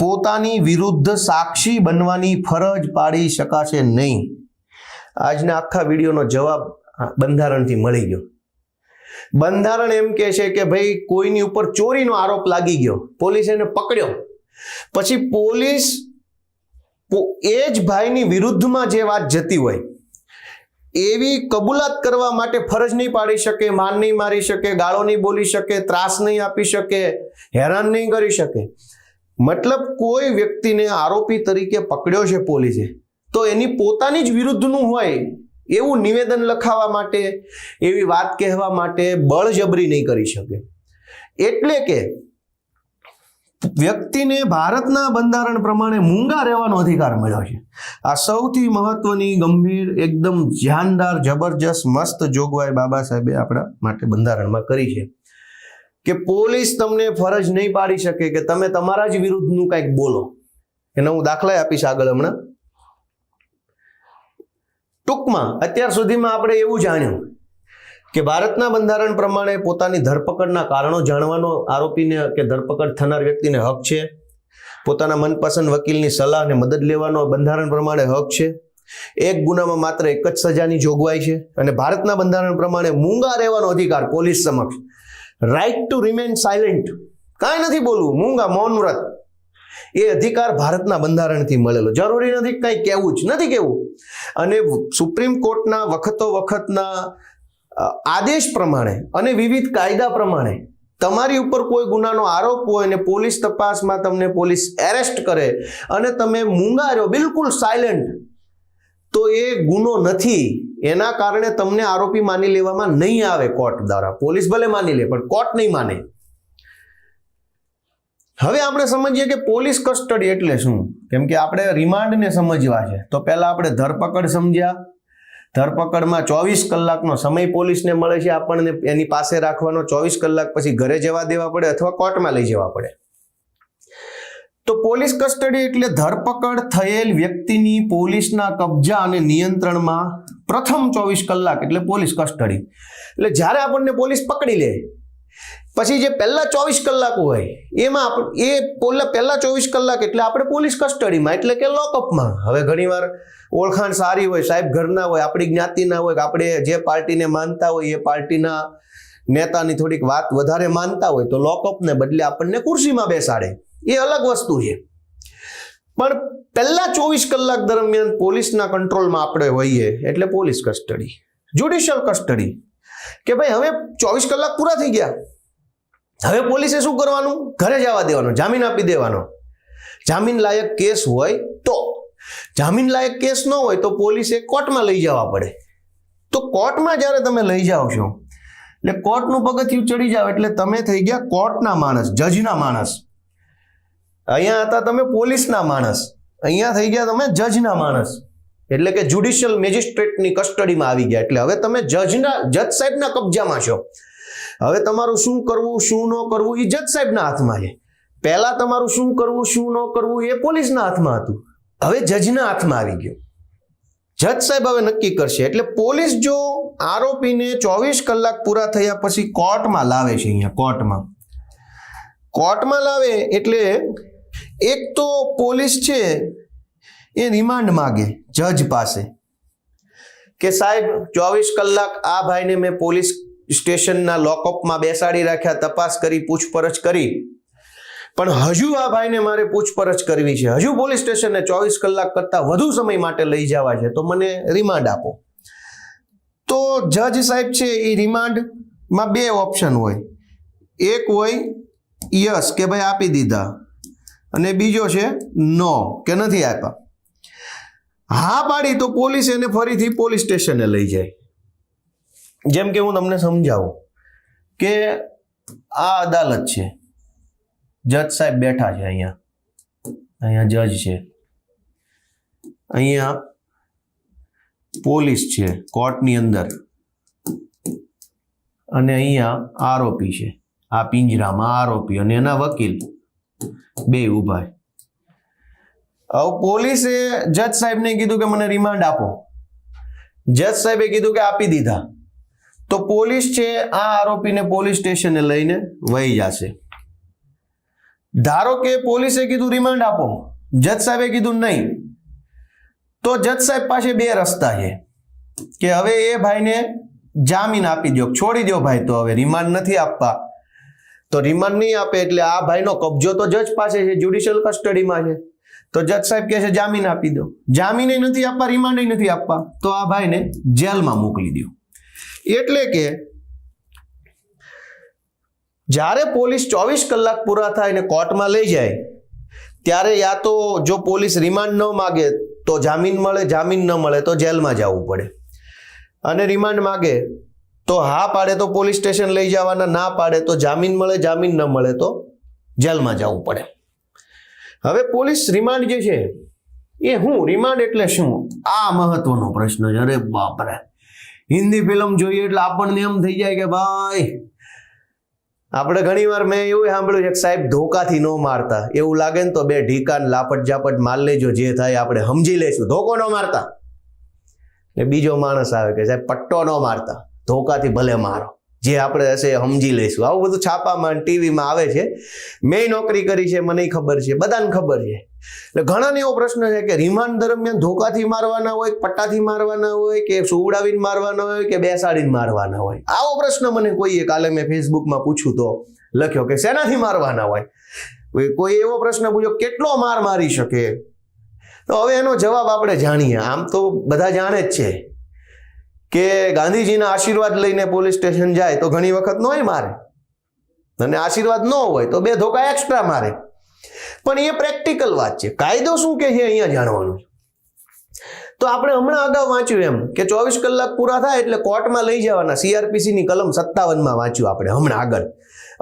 પોતાની વિરુદ્ધ સાક્ષી બનવાની ફરજ પાડી શકાશે નહીં. આજના આખા વિડીયોનો જવાબ બંધારણથી મળી ગયો. બંધારણ એમ કહે છે કે ભાઈ કોઈની ઉપર ચોરીનો આરોપ લાગી ગયો, પોલીસ એને પકડ્યો, પછી પોલીસ એ જ ભાઈની વિરુદ્ધમાં જે વાત જતી હોય એવી કબૂલાત કરવા માટે ફરજ નહીં પાડી શકે, માર નહીં મારી શકે, ગાળો નહીં બોલી શકે, ત્રાસ નહીં આપી શકે, હેરાન નહીં કરી શકે. મતલબ કોઈ વ્યક્તિને આરોપી તરીકે પકડ્યો છે પોલીસે તો એની પોતાની જ વિરુદ્ધનું હોય એવું નિવેદન લખાવવા માટે, એવી વાત કહેવા માટે બળજબરી નહીં કરી શકે. એટલે કે વ્યક્તિને ભારતના બંધારણ પ્રમાણે મૂંગા રહેવાનો અધિકાર મળ્યો છે. આ સૌથી મહત્વની, ગંભીર, એકદમ જાનદાર, જબરજસ્ત, મસ્ત જોગવાઈ બાબા સાહેબે આપણા માટે બંધારણમાં કરી છે કે પોલીસ તમને ફરજ નહીં પાડી શકે કે તમે તમારા જ વિરુદ્ધનું કંઈક બોલો. એનો હું દાખલા આપીશ આગળ હમણાં. ટૂંકમાં અત્યાર સુધીમાં આપણે એવું જાણ્યું કે ભારતના બંધારણ પ્રમાણે પોતાની ધરપકડના કારણો જાણવાનો આરોપીને કે ધરપકડ થનાર વ્યક્તિને હક છે. પોતાના મનપસંદ વકીલની સલાહ અને મદદ લેવાનો બંધારણ પ્રમાણે હક છે. એક ગુનામાં માત્ર એક જ સજાની જોગવાઈ છે અને ભારતના બંધારણ પ્રમાણે મૂંગા રહેવાનો અધિકાર પોલીસ સમક્ષ. રાઇટ ટુ રિમેન સાયલેન્ટ, કાંઈ નથી બોલવું, મૂંગા, મૌન વ્રત, એ અધિકાર ભારતના બંધારણથી મળેલો. જરૂરી નથી કંઈ કહેવું જ નથી કહેવું. અને સુપ્રીમ કોર્ટના વખતના આદેશ પ્રમાણે અને વિવિધ કાયદા પ્રમાણે તમારી ઉપર કોઈ ગુનાનો આરોપ હોય અને પોલીસ તપાસમાં તમને પોલીસ એરેસ્ટ કરે અને તમે મૂંગા રહ્યો, બિલકુલ સાયલેન્ટ, તો એ ગુનો નથી. એના કારણે તમને આરોપી માની લેવામાં નહીં આવે કોર્ટ દ્વારા. પોલીસ ભલે માની લે પણ કોર્ટ નહીં માને. હવે આપણે સમજીએ કે પોલીસ કસ્ટડી એટલે શું. કેમ કે આપણે રિમાન્ડને સમજવા છે તો પહેલા આપણે ધરપકડ સમજ્યા. ધરપકડમાં 24 કલાકનો સમય પોલીસને મળે છે આપણને એની પાસે રાખવાનો. 24 કલાક પછી ઘરે જવા દેવા પડે અથવા કોર્ટમાં લઈ જવા પડે. તો પોલીસ કસ્ટડી એટલે ધરપકડ થયેલ વ્યક્તિની પોલીસના કબજા અને નિયંત્રણમાં પ્રથમ 24 કલાક એટલે પોલીસ કસ્ટડી. એટલે જ્યારે આપણને પોલીસ પકડી લે પછી જે પહેલા 24 કલાક હોય એમાં પહેલા 24 કલાક એટલે આપણે પોલીસ કસ્ટડીમાં એટલે કે લોકઅપમાં. હવે ઘણીવાર ઓળખાણ સારી હોય, સાહેબ ઘરના હોય, આપણી જ્ઞાતિના હોય, કે આપણે જે પાર્ટીને માનતા હોય એ પાર્ટીના નેતાની થોડીક વાત વધારે માનતા હોય તો લોકઅપને બદલે આપણને ખુરશીમાં બેસાડે, એ અલગ વસ્તુ છે. પણ પહેલા 24 કલાક દરમિયાન પોલીસના કંટ્રોલમાં આપણે હોઈએ એટલે પોલીસ કસ્ટડી, જ્યુડિશિયલ કસ્ટડી. કે ભાઈ હવે 24 કલાક પૂરા થઈ ગયા, હવે પોલીસે શું કરવાનું? ઘરે જવા દેવાનો, જામીન આપી દેવાનો. જામીન લાયક કેસ હોય તો. જામીન લાયક કેસ ન હોય તો પોલીસે કોર્ટમાં લઈ જવા પડે. તો કોર્ટમાં જ્યારે તમે લઈ જાઓ છો એટલે કોર્ટનું પગથિયું ચડી જાવ એટલે તમે થઈ ગયા કોર્ટના માણસ, જજના માણસ. અહીંયા હતા તમે પોલીસના માણસ, અહીંયા થઈ ગયા તમે જજના માણસ, એટલે કે જ્યુડિશિયલ મેજિસ્ટ્રેટની કસ્ટડીમાં આવી ગયા. એટલે હવે તમે જજ સાહેબના કબજામાં છો. હવે તમારું શું કરવું શું ન કરવું એ જજ સાહેબના હાથમાં છે. પહેલા તમારું શું કરવું શું ન કરવું એ પોલીસના હાથમાં હતું, હવે જજના હાથમાં આવી ગયું. જજ સાહેબ હવે નક્કી કરશે. એટલે પોલીસ જો આરોપીને 24 કલાક પૂરા થયા પછી કોર્ટમાં લાવે છે, અહીંયા કોર્ટમાં લાવે એટલે એક તો પોલીસ છે એ રિમાન્ડ માગે જજ પાસે કે સાહેબ 24 કલાક આ ભાઈને મેં પોલીસ સ્ટેશનના લોકઅપમાં બેસાડી રાખ્યા, તપાસ કરી, પૂછપરછ કરી, પણ હજુ આ ભાઈને મારે પૂછપરછ કરવી છે, હજુ પોલીસ સ્ટેશને 24 કલાક કરતાં વધુ સમય માટે લઈ જવા છે, તો મને રિમાન્ડ આપો. તો જજ સાહેબ છે એ રિમાન્ડમાં બે ઓપ્શન હોય. એક હોય યસ કે ભાઈ આપી દીધા, અને બીજો છે નો કે નથી આપ્યા. હા પાડી તો પોલીસ એને ફરીથી પોલીસ સ્ટેશને લઈ જાય. જેમ કે હું તમને સમજાવું કે આ અદાલત છે, જજ સાહેબ બેઠા છે, અહીંયા જજ છે, અહીંયા પોલીસ છે કોર્ટની અંદર, અને અહીંયા આરોપી છે, આ પિંજરામાં આરોપી અને એના વકીલ બે ઉભા. હવે પોલીસે જજ સાહેબને કીધું કે મને રિમાન્ડ આપો, જજ સાહેબે કીધું કે આપી દીધા. તો પોલીસ છે આ આરોપીને પોલીસ સ્ટેશને લઈને વહી જશે. ધારો કે પોલીસે કીધું રિમાન્ડ આપો, જજ સાહેબે કીધું નહીં, તો જજ સાહેબ પાસે બે રસ્તા છે કે હવે એ ભાઈને જામીન આપી દો, છોડી દો ભાઈ. તો હવે રિમાન્ડ નથી આપવા, તો રિમાન્ડ નહીં આપે એટલે આ ભાઈનો કબજો તો જજ પાસે છે, જ્યુડિશિયલ કસ્ટડીમાં છે. તો જજ સાહેબ કહે છે જામીન આપી દો. જામીન નથી આપવા, રિમાન્ડ નથી આપવા, તો આ ભાઈને જેલમાં મોકલી દો. એટલે કે જ્યારે પોલીસ 24 કલાક પૂરા થાય અને કોર્ટમાં લઈ જાય ત્યારે યા તો જો પોલીસ રિમાન્ડ ન માગે તો જામીન મળે, જામીન ન મળે તો જેલમાં જવું પડે, અને રિમાન્ડ માગે તો હા પાડે તો પોલીસ સ્ટેશન લઈ જવાના, ના પાડે તો જામીન મળે, જામીન ન મળે તો જેલમાં જવું પડે. હવે પોલીસ રિમાન્ડ જે છે એ રિમાન્ડ એટલે શું? આ મહત્વનો પ્રશ્ન છે. અરે બાપરે, હિન્દી ફિલ્મ જોઈએ એટલે આપણને એમ થઈ જાય કે ભાઈ, આપણે ઘણીવાર મેં એવું સાંભળ્યું છે કે સાહેબ ધોકાથી ન મારતા, એવું લાગે ને તો બે ઢીકાન લાપટ ઝાપટ માર લેજો, જે થાય આપણે સમજી લઈશું, ધોકો ન મારતા. ને બીજો માણસ આવે કે સાહેબ પટ્ટો ન મારતા, ધોકાથી ભલે મારો, જે આપણે હશે સમજી લઈશું. આવું બધું છાપામાં ટીવીમાં આવે છે. મેં નોકરી કરી છે, મને ખબર છે, બધાને ખબર છે. એટલે ઘણાને એવો પ્રશ્ન છે કે રિમાન્ડ દરમિયાન ધોકાથી મારવાના હોય, પટ્ટાથી મારવાના હોય, કે સુવડાવીને મારવાના હોય, કે બેસાડીને મારવાના હોય. આવો પ્રશ્ન મને કોઈએ કાલે મેં ફેસબુકમાં પૂછ્યું તો લખ્યો કે શેનાથી મારવાના હોય. કોઈ એવો પ્રશ્ન પૂછ્યો કેટલો માર મારી શકે. તો હવે એનો જવાબ આપણે જાણીએ. આમ તો બધા જાણે જ છે કે ગાંધીજીના આશીર્વાદ લઈને પોલીસ સ્ટેશન જાય તો ઘણી વખત નોય મારે, અને આશીર્વાદ ન હોય તો બે ધોકા એક્સ્ટ્રા મારે. પણ એ પ્રેક્ટિકલ વાત છે. કાયદો શું કે છે અહીંયા જાણવાનું. તો આપણે હમણાં અગાઉ વાંચ્યું એમ કે 24 કલાક પૂરા થાય એટલે કોર્ટમાં લઈ જવાના. CRPCની કલમ 57માં વાંચ્યું આપણે હમણાં આગળ,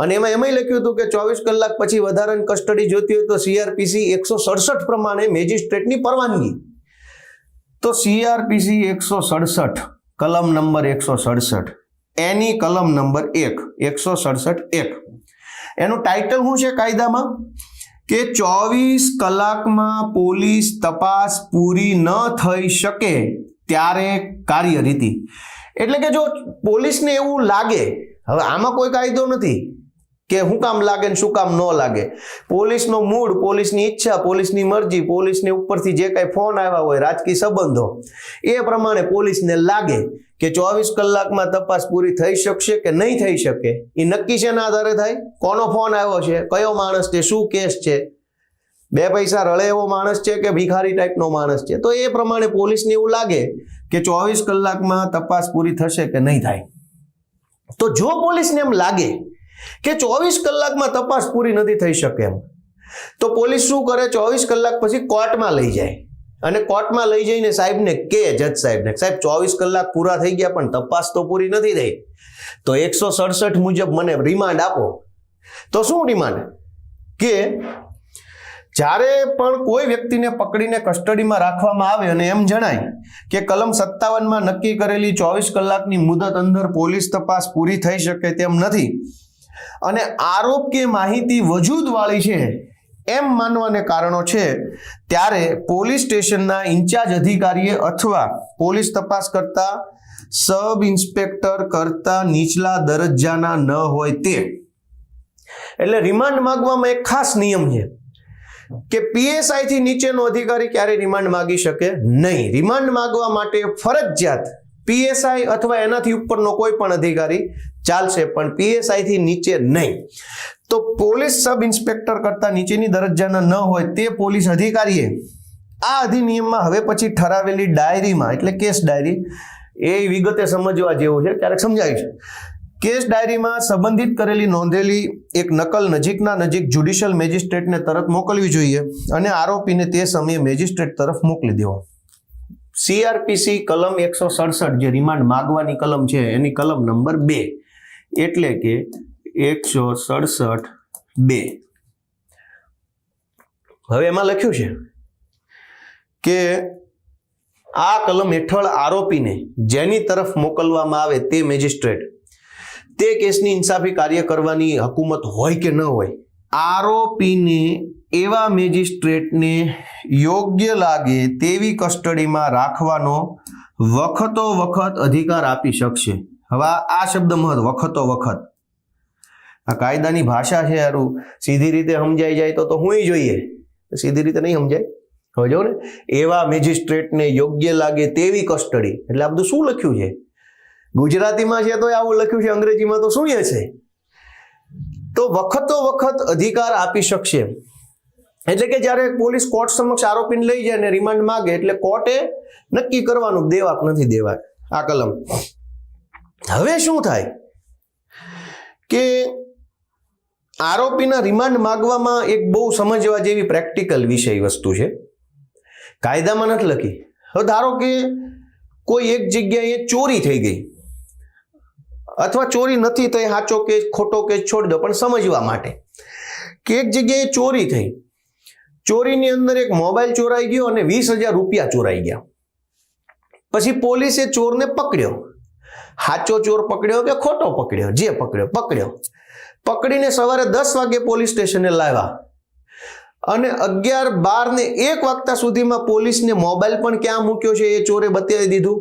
અને એમાંય લખ્યું હતું કે 24 કલાક પછી વધારાની કસ્ટડી જોતી હોય તો CRPC 167 પ્રમાણે મેજિસ્ટ્રેટની પરવાનગી. તો CRPC 167 કલમ નંબર 167 એની કલમ નંબર 167 એનું ટાઇટલ શું છે કાયદામાં કે 24 કલાકમાં પોલીસ તપાસ પૂરી ન થઈ શકે ત્યારે કાર્યરીતિ. એટલે કે જો પોલીસને એવું લાગે, હવે આમાં કોઈ કાયદો નથી, કે શું કામ લાગે ને શું કામ ન લાગે. પોલીસનો મૂડ, પોલીસની ઈચ્છા, પોલીસની મરજી, પોલીસને ઉપરથી જે કાંઈ ફોન આવ્યા હોય, રાજકીય સંબંધો, એ પ્રમાણે પોલીસને લાગે કે 24 કલાકમાં તપાસ પૂરી થઈ શકશે કે નહીં થઈ શકે. એ નક્કી શેના આધારે થાય? કોનો ફોન આવ્યો છે, કયો માણસ છે, શું કેસ છે, 2 પૈસા રળે એવો માણસ છે કે ભિખારી ટાઈપનો માણસ છે. તો એ પ્રમાણે પોલીસને એવું લાગે કે 24 કલાકમાં તપાસ પૂરી થશે કે નહીં થાય. તો જો પોલીસને એમ લાગે કે 24 કલાકમાં તપાસ પૂરી નથી થઈ શકે એમ, તો પોલીસ શું કરે? 24 કલાક પછી કોર્ટમાં લઈ જાય અને કોર્ટમાં લઈ જઈને સાહેબને કે, જજ સાહેબને, સાહેબ 24 કલાક પૂરા થઈ ગયા પણ તપાસ તો પૂરી નથી થઈ, તો 167 મુજબ મને રિમાન્ડ આપો. તો શું રિમાન્ડ? કે જ્યારે પણ કોઈ વ્યક્તિને પકડીને કસ્ટડીમાં રાખવામાં આવે અને એમ જણાય કે કલમ 57માં નક્કી કરેલી 24 કલાકની મુદત અંદર પોલીસ તપાસ પૂરી થઈ શકે તેમ નથી અને આરોપ કે માહિતી વજૂદવાળી છે એમ માનવાને કારણો છે, ત્યારે પોલીસ સ્ટેશનના ઇન્ચાર્જ અધિકારીએ અથવા પોલીસ તપાસ કરતા સબ ઇન્સ્પેક્ટર કરતા નીચલા દરજ્જાના ન હોય તે. એટલે રિમાન્ડ માંગવામાં એક ખાસ નિયમ છે કે પીએસઆઈ થી નીચેનો અધિકારી ક્યારે રિમાન્ડ માંગી શકે નહીં. રિમાન્ડ માંગવા માટે ફરજિયાત પીએસઆઈ અથવા એનાથી ઉપરનો કોઈ પણ અધિકારી ચાલશે, પણ પીએસઆઈ થી નીચે નહીં. તો પોલીસ સબ ઇન્સ્પેક્ટર કરતા નીચેની દરજ્જાના ન હોય તે પોલીસ અધિકારીએ આ અધિનિયમમાં હવે પછી ઠરાવેલી ડાયરીમાં, એટલે કેસ ડાયરી, એ વિગતે સમજવા જેવું છે, ક્યારેક સમજાય છે. કેસ ડાયરીમાં સંબંધિત કરેલી નોંધેલી એક નકલ નજીક જ્યુડિશિયલ મેજિસ્ટ્રેટને તરત મોકલવી જોઈએ અને આરોપીને તે સમયે મેજિસ્ટ્રેટ તરફ મોકલી દેવો. CRPC કલમ 167 જે રિમાન્ડ માગવાની કલમ છે એની કલમ નંબર 2, એટલે કે 167(2). હવે એમાં લખ્યું છે કે આ કલમ હેઠળ આરોપીને જેની તરફ મોકલવામાં આવે તે મેજિસ્ટ્રેટ તે કેસની ઇન્સાફી કાર્ય કરવાની હકુમત હોય કે ન હોય, આરોપીને એવા મેજિસ્ટ્રેટને યોગ્ય લાગે તેવી કસ્ટડીમાં રાખવાનો વખતો વખત અધિકાર આપી શકશે. હવે આ શબ્દ મહત્વ, વખતો વખત, આ કાયદાની ભાષા છે યારું, સીધી રીતે સમજાઈ જાય તો હું જોઈએ, સીધી રીતે નહીં સમજાય. હવે જો ને, એવા મેજિસ્ટ્રેટને યોગ્ય લાગે તેવી કસ્ટડી, એટલે આ બધું શું લખ્યું છે? ગુજરાતીમાં છે તો આવું લખ્યું છે, અંગ્રેજીમાં તો શું છે? તો વખતો વખત અધિકાર આપી શકશે. એટલે કે જ્યારે પોલીસ કોર્ટ સમક્ષ આરોપીને લઈ જાય ને રિમાન્ડ માંગે એટલે કોર્ટે નક્કી કરવાનું દેવા કે નથી દેવા આ કલમ. હવે શું થાય કે આરોપીના રિમાન્ડ માંગવામાં એક બહુ સમજવા જેવી પ્રેક્ટિકલ વિષય વસ્તુ છે, કાયદામાં નથી લખી. હવે ધારો કે કોઈ એક જગ્યાએ ચોરી થઈ ગઈ, અથવા ચોરી નથી થઈ, સાચો કેસ ખોટો કેસ છોડી દો, પણ સમજવા માટે કે એક જગ્યાએ ચોરી થઈ, ચોરીની અંદર એક મોબાઈલ ચોરાઈ ગયો અને 20,000 રૂપિયા ચોરાઈ ગયા. પછી પોલીસે ચોરને પકડ્યો, સાચો ચોર પકડ્યો કે ખોટો પકડ્યો, જે પકડ્યો, પકડીને સવારે 10 વાગે પોલીસ સ્ટેશને લાવ્યા અને 11, 12 ને 1 વાગતા સુધીમાં પોલીસને મોબાઈલ પણ ક્યાં મૂક્યો છે એ ચોરે બતાવી દીધું,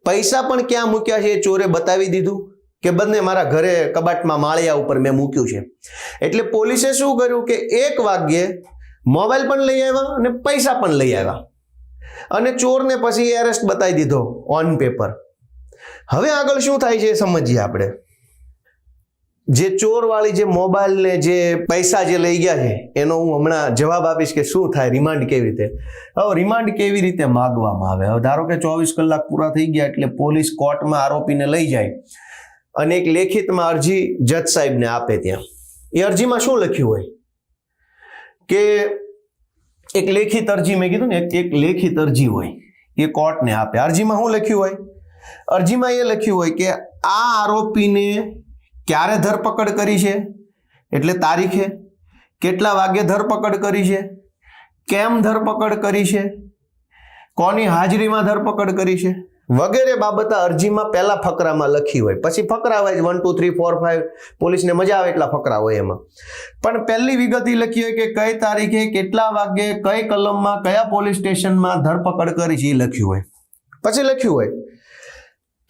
પૈસા પણ ક્યાં મૂક્યા છે એ ચોરે બતાવી દીધું કે બંને મારા ઘરે કબાટમાં માળિયા ઉપર મેં મૂક્યું છે. એટલે પોલીસે શું કર્યું કે 1 વાગ્યે મોબાઈલ પણ લઈ આવ્યા અને પૈસા પણ લઈ આવ્યા અને ચોરને પછી એરેસ્ટ બતાવી દીધો ઓન પેપર. હવે આગળ શું થાય છે સમજીએ આપણે. જે ચોર વાળી જે મોબાઈલ ને જે પૈસા જે લઈ ગયા છે એનો હું હમણાં જવાબ આપીશ કે શું થાય, રિમાન્ડ કેવી રીતે. હવે રિમાન્ડ કેવી રીતે માગવામાં આવે? હવે ધારો કે 24 કલાક પૂરા થઈ ગયા એટલે પોલીસ કોર્ટમાં આરોપીને લઈ જાય અને એક લેખિતમાં અરજી જજ સાહેબને આપે. ત્યાં એ અરજીમાં શું લખ્યું હોય કે એક લેખિત અરજી, મેં કીધું ને એક લેખિત અરજી હોય એ કોર્ટને આપે. અરજીમાં શું લખ્યું હોય? અરજીમાં એ લખ્યું હોય કે આ આરોપીને ક્યારે ધરપકડ કરી છે, એટલે તારીખે, કેટલા વાગે ધરપકડ કરી છે, કેમ ધરપકડ કરી છે, કોની હાજરીમાં ધરપકડ કરી છે, વગેરે બાબત અરજીમાં પહેલા ફકરામાં લખી હોય. પછી ફકરા હોય 1 2 3 4 5, પોલીસને મજા આવે એટલા ફકરા હોય એમાં. પણ પહેલી વિગત એ લખી હોય કે કઈ તારીખે, કેટલા વાગે, કઈ કલમમાં, કયા પોલીસ સ્ટેશનમાં ધરપકડ કરી છે એ લખ્યું હોય. પછી લખ્યું હોય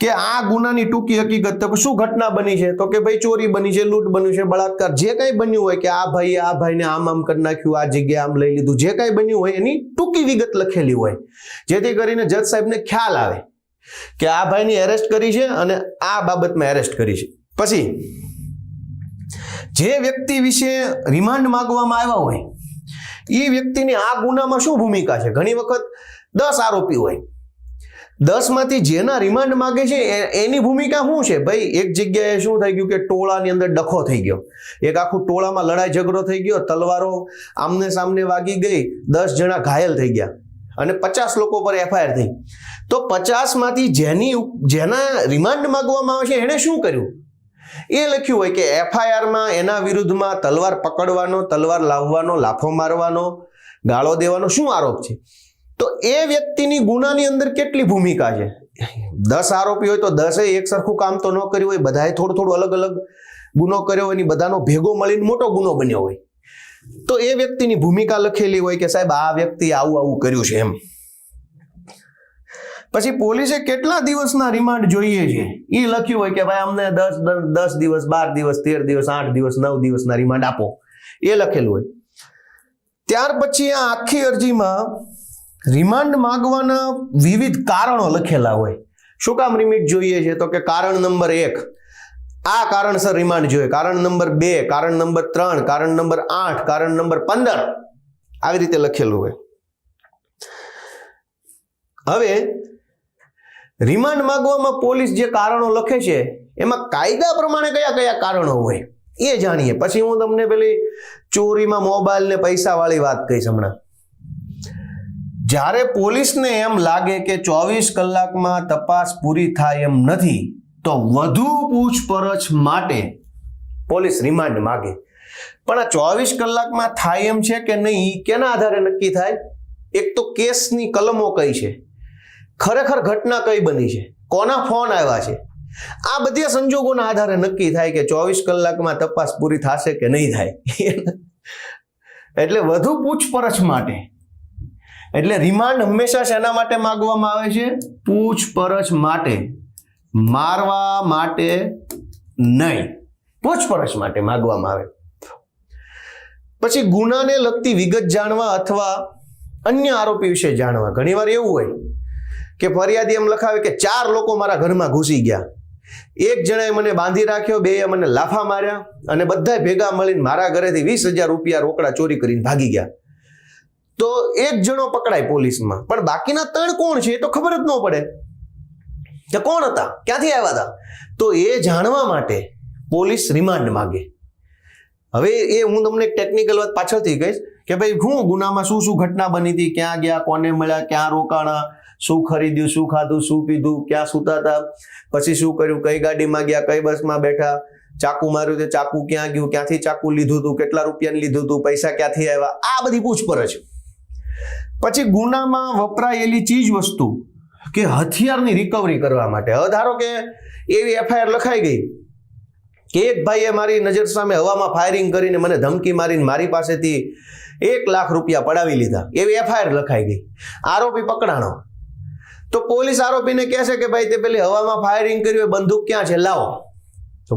કે આ ગુનાની ટૂંકી હકીકત, તો શું ઘટના બની છે, તો કે ભાઈ ચોરી બની છે, લૂંટ બન્યું છે, બળાત્કાર, જે કઈ બન્યું હોય કે આ ભાઈને આમ કરી નાખ્યું, આ જગ્યાએ આમ લઈ લીધું, જે કઈ બન્યું હોય એની ટૂંકી વિગત લખેલી હોય, જેથી કરીને જજ સાહેબને ખ્યાલ આવે કે આ ભાઈની એરેસ્ટ કરી છે અને આ બાબતમાં એરેસ્ટ કરી છે. પછી જે વ્યક્તિ વિશે રિમાન્ડ માંગવામાં આવ્યા હોય એ વ્યક્તિની આ ગુનામાં શું ભૂમિકા છે. ઘણી વખત 10 આરોપી હોય, 10 માંથી જેના રિમાન્ડ માંગે છે એની ભૂમિકા શું છે. ભાઈ એક જગ્યાએ શું થઈ ગયું કે ટોળાની અંદર ડખો થઈ ગયો, એક આખું ટોળામાં લડાઈ ઝઘડો થઈ ગયો, તલવારો આમને સામને વાગી ગઈ, 10 જણા ઘાયલ થઈ ગયા અને 50 લોકો પર એફઆઈઆર થઈ. તો 50 માંથી જેના રિમાન્ડ માંગવામાં આવે છે એણે શું કર્યું એ લખ્યું હોય કે એફઆઈઆરમાં એના વિરુદ્ધમાં તલવાર પકડવાનો, તલવાર લાવવાનો, લાફો મારવાનો, ગાળો દેવાનો શું આરોપ છે. તો એ વ્યક્તિની ગુનાની અંદર કેટલી ભૂમિકા છે. 10 આરોપી હોય તો 10એ એક સરખું કામ તો ન કર્યું હોય, બધાએ થોડું અલગ અલગ ગુનો કર્યો હોય, બધાનો ભેગો મળીને મોટો ગુનો બન્યો હોય. તો એ વ્યક્તિની ભૂમિકા લખેલી હોય કે સાહેબ આ વ્યક્તિ આવું કર્યું છે એમ. પછી પોલીસે કેટલા દિવસના રિમાન્ડ જોઈએ છે એ લખ્યું હોય કે ભાઈ અમને 10 દિવસ, 12 દિવસ, 13 દિવસ, 8 દિવસ, 9 દિવસના રિમાન્ડ આપો, એ લખેલું હોય. ત્યાર પછી આ આખી અરજીમાં રિમાન્ડ માંગવાના વિવિધ કારણો લખેલા હોય. શું કામ રિમાન્ડ જોઈએ છે, તો કે કારણ નંબર 1 આ કારણસર રિમાન્ડ જોઈએ, કારણ નંબર 2, કારણ નંબર 3, કારણ નંબર 8, કારણ નંબર 15, આવી રીતે લખેલું હોય. હવે રિમાન્ડ માંગવામાં પોલીસ જે કારણો લખે છે એમાં કાયદા પ્રમાણે કયા કયા કારણો હોય એ જાણીએ. પછી હું તમને પેલી ચોરીમાં મોબાઈલ ને પૈસા વાળી વાત કહીશ હમણાં. જ્યારે પોલીસને એમ લાગે કે 24 કલાકમાં તપાસ પૂરી થાય એમ નથી તો વધુ પૂછપરછ માટે પોલીસ રિમાન્ડ માગે. પણ આ 24 કલાકમાં થાય એમ છે કે નહીં કેના આધારે નક્કી થાય. એક તો કેસની કલમો કઈ છે, ખરેખર ઘટના કઈ બની છે, કોના ફોન આવ્યા છે, આ બધા સંજોગોના આધારે નક્કી થાય કે 24 કલાકમાં તપાસ પૂરી થશે કે નહીં થાય. એટલે વધુ પૂછપરછ માટે. એટલે રિમાન્ડ હંમેશા શેના માટે માંગવામાં આવે છે? પૂછપરછ માટે, મારવા માટે નહીં, પૂછપરછ માટે માંગવામાં આવે. પછી ગુનાને લગતી વિગત જાણવા અથવા અન્ય આરોપી વિશે જાણવા. ઘણીવાર એવું હોય કે ફરિયાદી એમ લખાવે કે 4 લોકો મારા ઘરમાં ઘૂસી ગયા, એક જણાએ મને બાંધી રાખ્યો, 2એ મને લાફા માર્યા અને બધા ભેગા મળીને મારા ઘરેથી 20,000 રૂપિયા રોકડા ચોરી કરીને ભાગી ગયા. તો એક જણો પકડાય પોલીસમાં, પણ બાકીના 3 કોણ છે એ તો ખબર જ ન પડે કે કોણ હતા, ક્યાંથી આવ્યા હતા. તો એ જાણવા માટે પોલીસ રિમાન્ડ માંગે. હવે એ હું તમને એક ટેકનિકલ વાત પાછળથી કહીશ કે ભાઈ શું ગુનામાં શું શું ઘટના બની હતી, ક્યાં ગયા, કોને મળ્યા, ક્યાં રોકાણા, શું ખરીદ્યું, શું ખાધું, શું પીધું, ક્યાં સૂતા હતા, પછી શું કર્યું, કઈ ગાડીમાં ગયા, કઈ બસમાં બેઠા, ચાકુ માર્યું તે ચાકુ ક્યાં ગયું, ક્યાંથી ચાકુ લીધું હતું, કેટલા રૂપિયાનું લીધું હતું, પૈસા ક્યાંથી આવ્યા, આ બધી પૂછપરછ. પછી ગુનામાં વપરાયેલી ચીજ વસ્તુ કે હથિયારની રિકવરી કરવા માટે. હવે ધારો કે એવી એફઆઈઆર લખાઈ ગઈ કે એક ભાઈએ મારી નજર સામે હવામાં ફાયરિંગ કરીને મને ધમકી મારીને મારી પાસેથી 1 લાખ રૂપિયા પડાવી લીધા, એવી એફઆઈઆર લખાઈ ગઈ. આરોપી પકડાણો તો પોલીસ આરોપીને કહે છે કે ભાઈ તે પેલી હવામાં ફાયરિંગ કર્યું એ બંદૂક ક્યાં છે, લાવો. તો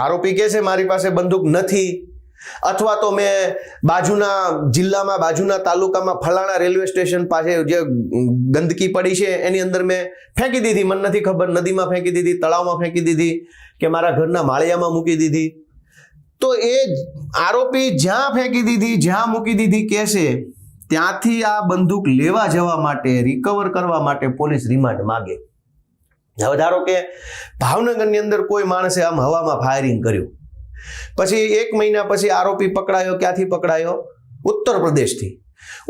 આરોપી કહે છે મારી પાસે બંદૂક નથી, અથવા તો મેં બાજુના જિલ્લામાં, બાજુના તાલુકામાં ફલાણા રેલવે સ્ટેશન પાસે જે ગંદકી પડી છે એની અંદર મેં ફેંકી દીધી, મને નથી ખબર, નદીમાં ફેંકી દીધી, તળાવમાં ફેંકી દીધી કે મારા ઘરના માળિયામાં મૂકી દીધી. તો એ આરોપી જ્યાં ફેંકી દીધી, જ્યાં મૂકી દીધી કહેશે, ત્યાંથી આ બંદૂક લેવા જવા માટે, રિકવર કરવા માટે પોલીસ રિમાન્ડ માગે. હવે ધારો કે ભાવનગરની અંદર કોઈ માણસે આમ હવામાં ફાયરિંગ કર્યું, પછી 1 મહિના પછી આરોપી પકડાયો. ક્યાંથી પકડાયો?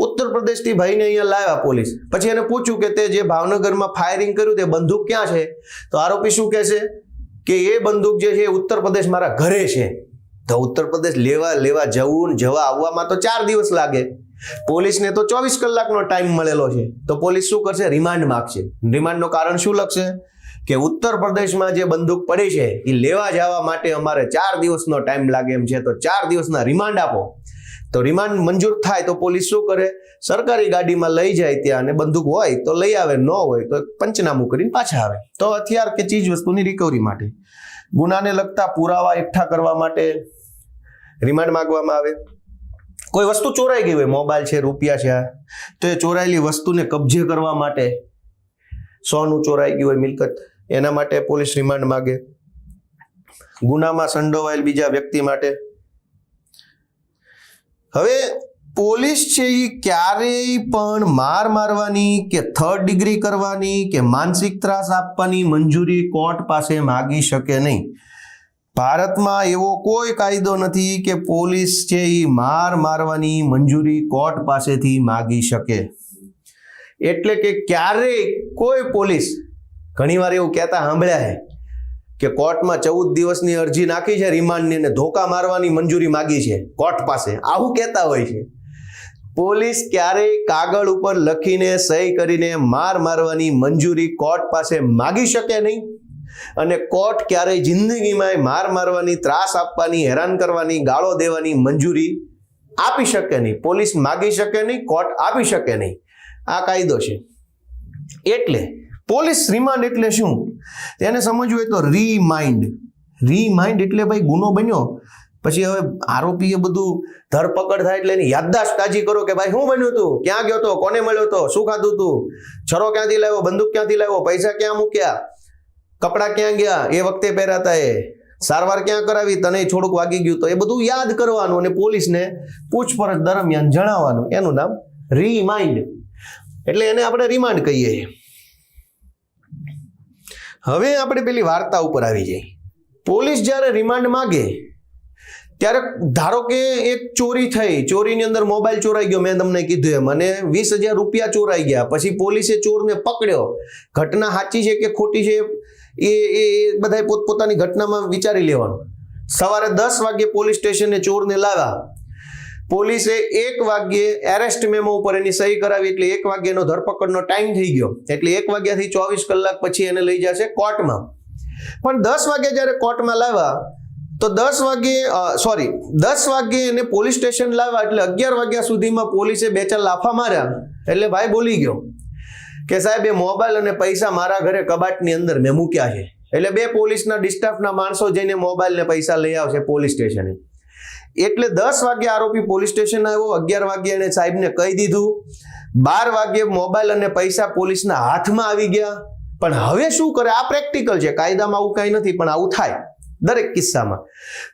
ઉત્તર પ્રદેશથી ભાઈને અહીંયા લાવ્યા પોલીસ. પછી એને પૂછ્યું કે તે જે ભાવનગરમાં ફાયરિંગ કર્યું તે બંદૂક ક્યાં છે? તો આરોપી શું કહેશે કે એ બંદૂક જે છે ઉત્તર પ્રદેશ મારા ઘરે છે. તો ઉત્તર પ્રદેશ લેવા જવા આવવામાં તો 4 દિવસ લાગે, પોલીસને તો 24 કલાકનો ટાઈમ મળેલો છે. તો પોલીસ શું કરશે? રિમાન્ડ માંગશે. રિમાન્ડનું કારણ શું લખશે કે ઉત્તર પ્રદેશમાં જે બંદૂક પડી છે એ લેવા જવા માટે અમારે 4 દિવસનો ટાઈમ લાગે એમ છે, તો 4 દિવસના રિમાન્ડ આપો. તો રિમાન્ડ મંજૂર થાય તો પોલીસ શું કરે, સરકારી ગાડીમાં લઈ જાય ત્યાં, અને બંદૂક હોય તો લઈ આવે, ન હોય તો પંચનામું કરીને પાછા આવે. તો હથિયાર કે ચીજ વસ્તુની રિકવરી માટે, ગુનાને લગતા પુરાવા એકઠા કરવા માટે રિમાન્ડ માંગવામાં આવે. કોઈ વસ્તુ ચોરાઈ ગઈ હોય, મોબાઈલ છે, રૂપિયા છે, તો એ ચોરાયેલી વસ્તુને કબજે કરવા માટે, સોનું ચોરાઈ ગયું હોય, મિલકત, એના માટે પોલીસ રિમાન્ડ માગે. ગુનામાં સંડોવાયેલ બીજા વ્યક્તિ માટે. હવે પોલીસ છે એ ક્યારેય પણ માર મારવાની કે થર્ડ ડિગ્રી કરવાની કે માનસિક ત્રાસ આપવાની મંજૂરી કોર્ટ પાસે માગી શકે નહીં. ભારતમાં એવો કોઈ કાયદો નથી કે પોલીસ છે એ માર મારવાની મંજૂરી કોર્ટ પાસેથી માગી શકે. એટલે કે ક્યારેય કોઈ પોલીસ, ઘણીવાર એવું કહેતા સાંભળ્યા છે કે કોર્ટમાં 14 દિવસની અરજી નાખી છે રિમાન્ડની અને ધોકા મારવાની મંજૂરી માગી છે કોર્ટ પાસે, આવું કહેતા હોય છે. પોલીસ ક્યારેય કાગળ ઉપર લખીને સહી કરીને માર મારવાની મંજૂરી કોર્ટ પાસે માગી શકે નહીં, અને કોર્ટ ક્યારેય જિંદગીમાં માર મારવાની, ત્રાસ આપવાની, હેરાન કરવાની, ગાળો દેવાની મંજૂરી આપી શકે નહીં. પોલીસ માગી શકે નહીં, કોર્ટ આપી શકે નહીં. આ કાયદો છે. એટલે પોલીસ રિમાન્ડ એટલે શું તેને સમજવું હોય તો રીમાઇન્ડ એટલે ભાઈ ગુનો બન્યો પછી હવે આરોપીએ બધું ધરપકડ થાય એટલે એની યાદદાસ્ત તાજી કરો કે ભાઈ શું બન્યું હતું, ક્યાં ગયો હતો, કોને મળ્યો હતો, શું ખાધું હતું, છરો ક્યાંથી લાવ્યો, બંદૂક ક્યાંથી લાવ્યો, પૈસા ક્યાં મૂક્યા, કપડાં ક્યાં ગયા, એ વખતે પહેરાતા, એ સારવાર ક્યાં કરાવી, તને થોડુંક વાગી ગયું તો એ બધું યાદ કરવાનું અને પોલીસને પૂછપરછ દરમિયાન જણાવવાનું. એનું નામ રીમાઇન્ડ. એટલે એને આપણે રિમાન્ડ કહીએ. હવે આપણે પેલી વાર્તા ઉપર આવી જઈએ. પોલીસ જ્યારે રિમાન્ડ માગે ત્યારે ધારો કે એક ચોરી થઈ, ચોરીની અંદર મોબાઈલ ચોરાઈ ગયો, મેં તમને કીધું એમ, અને 20,000 રૂપિયા ચોરાઈ ગયા. પછી પોલીસે ચોરને પકડ્યો. ઘટના સાચી છે કે ખોટી છે એ બધા પોતપોતાની ઘટનામાં વિચારી લેવાનું. સવારે 10 વાગ્યે પોલીસ સ્ટેશને ચોરને લાવ્યા. પોલીસે 1 વાગ્યે એરેસ્ટ મેમો ઉપર એની સહી કરાવી, એટલે 1 વાગ્યાનો ધરપકડનો ટાઈમ થઈ ગયો. એટલે 1 વાગ્યાથી 24 કલાક પછી એને લઈ જશે કોર્ટમાં. પણ 10 વાગે જ્યારે કોર્ટમાં લાવ્યા તો 10 વાગ્યે એને પોલીસ સ્ટેશન લાવ્યા, એટલે 11 વાગ્યા સુધીમાં પોલીસે 2-4 લાફા માર્યા. એટલે ભાઈ બોલી ગયો કે સાહેબ એ મોબાઈલ અને પૈસા મારા ઘરે કબાટની અંદર મેં મૂક્યા છે. એટલે 2 પોલીસના ડિસ્ટાફના માણસો જઈને મોબાઈલ ને પૈસા લઈ આવશે પોલીસ સ્ટેશને. એટલે 10 વાગે આરોપી પોલીસ સ્ટેશન આવ્યો, 11 વાગે એને સાહેબને કહી દીધું, 12 વાગે મોબાઈલ અને પૈસા પોલીસના હાથમાં આવી ગયા. પણ હવે શું કરે, આ પ્રેક્ટિકલ છે, કાયદામાં આવું કંઈ નથી, પણ આવું થાય દરેક કિસ્સામાં.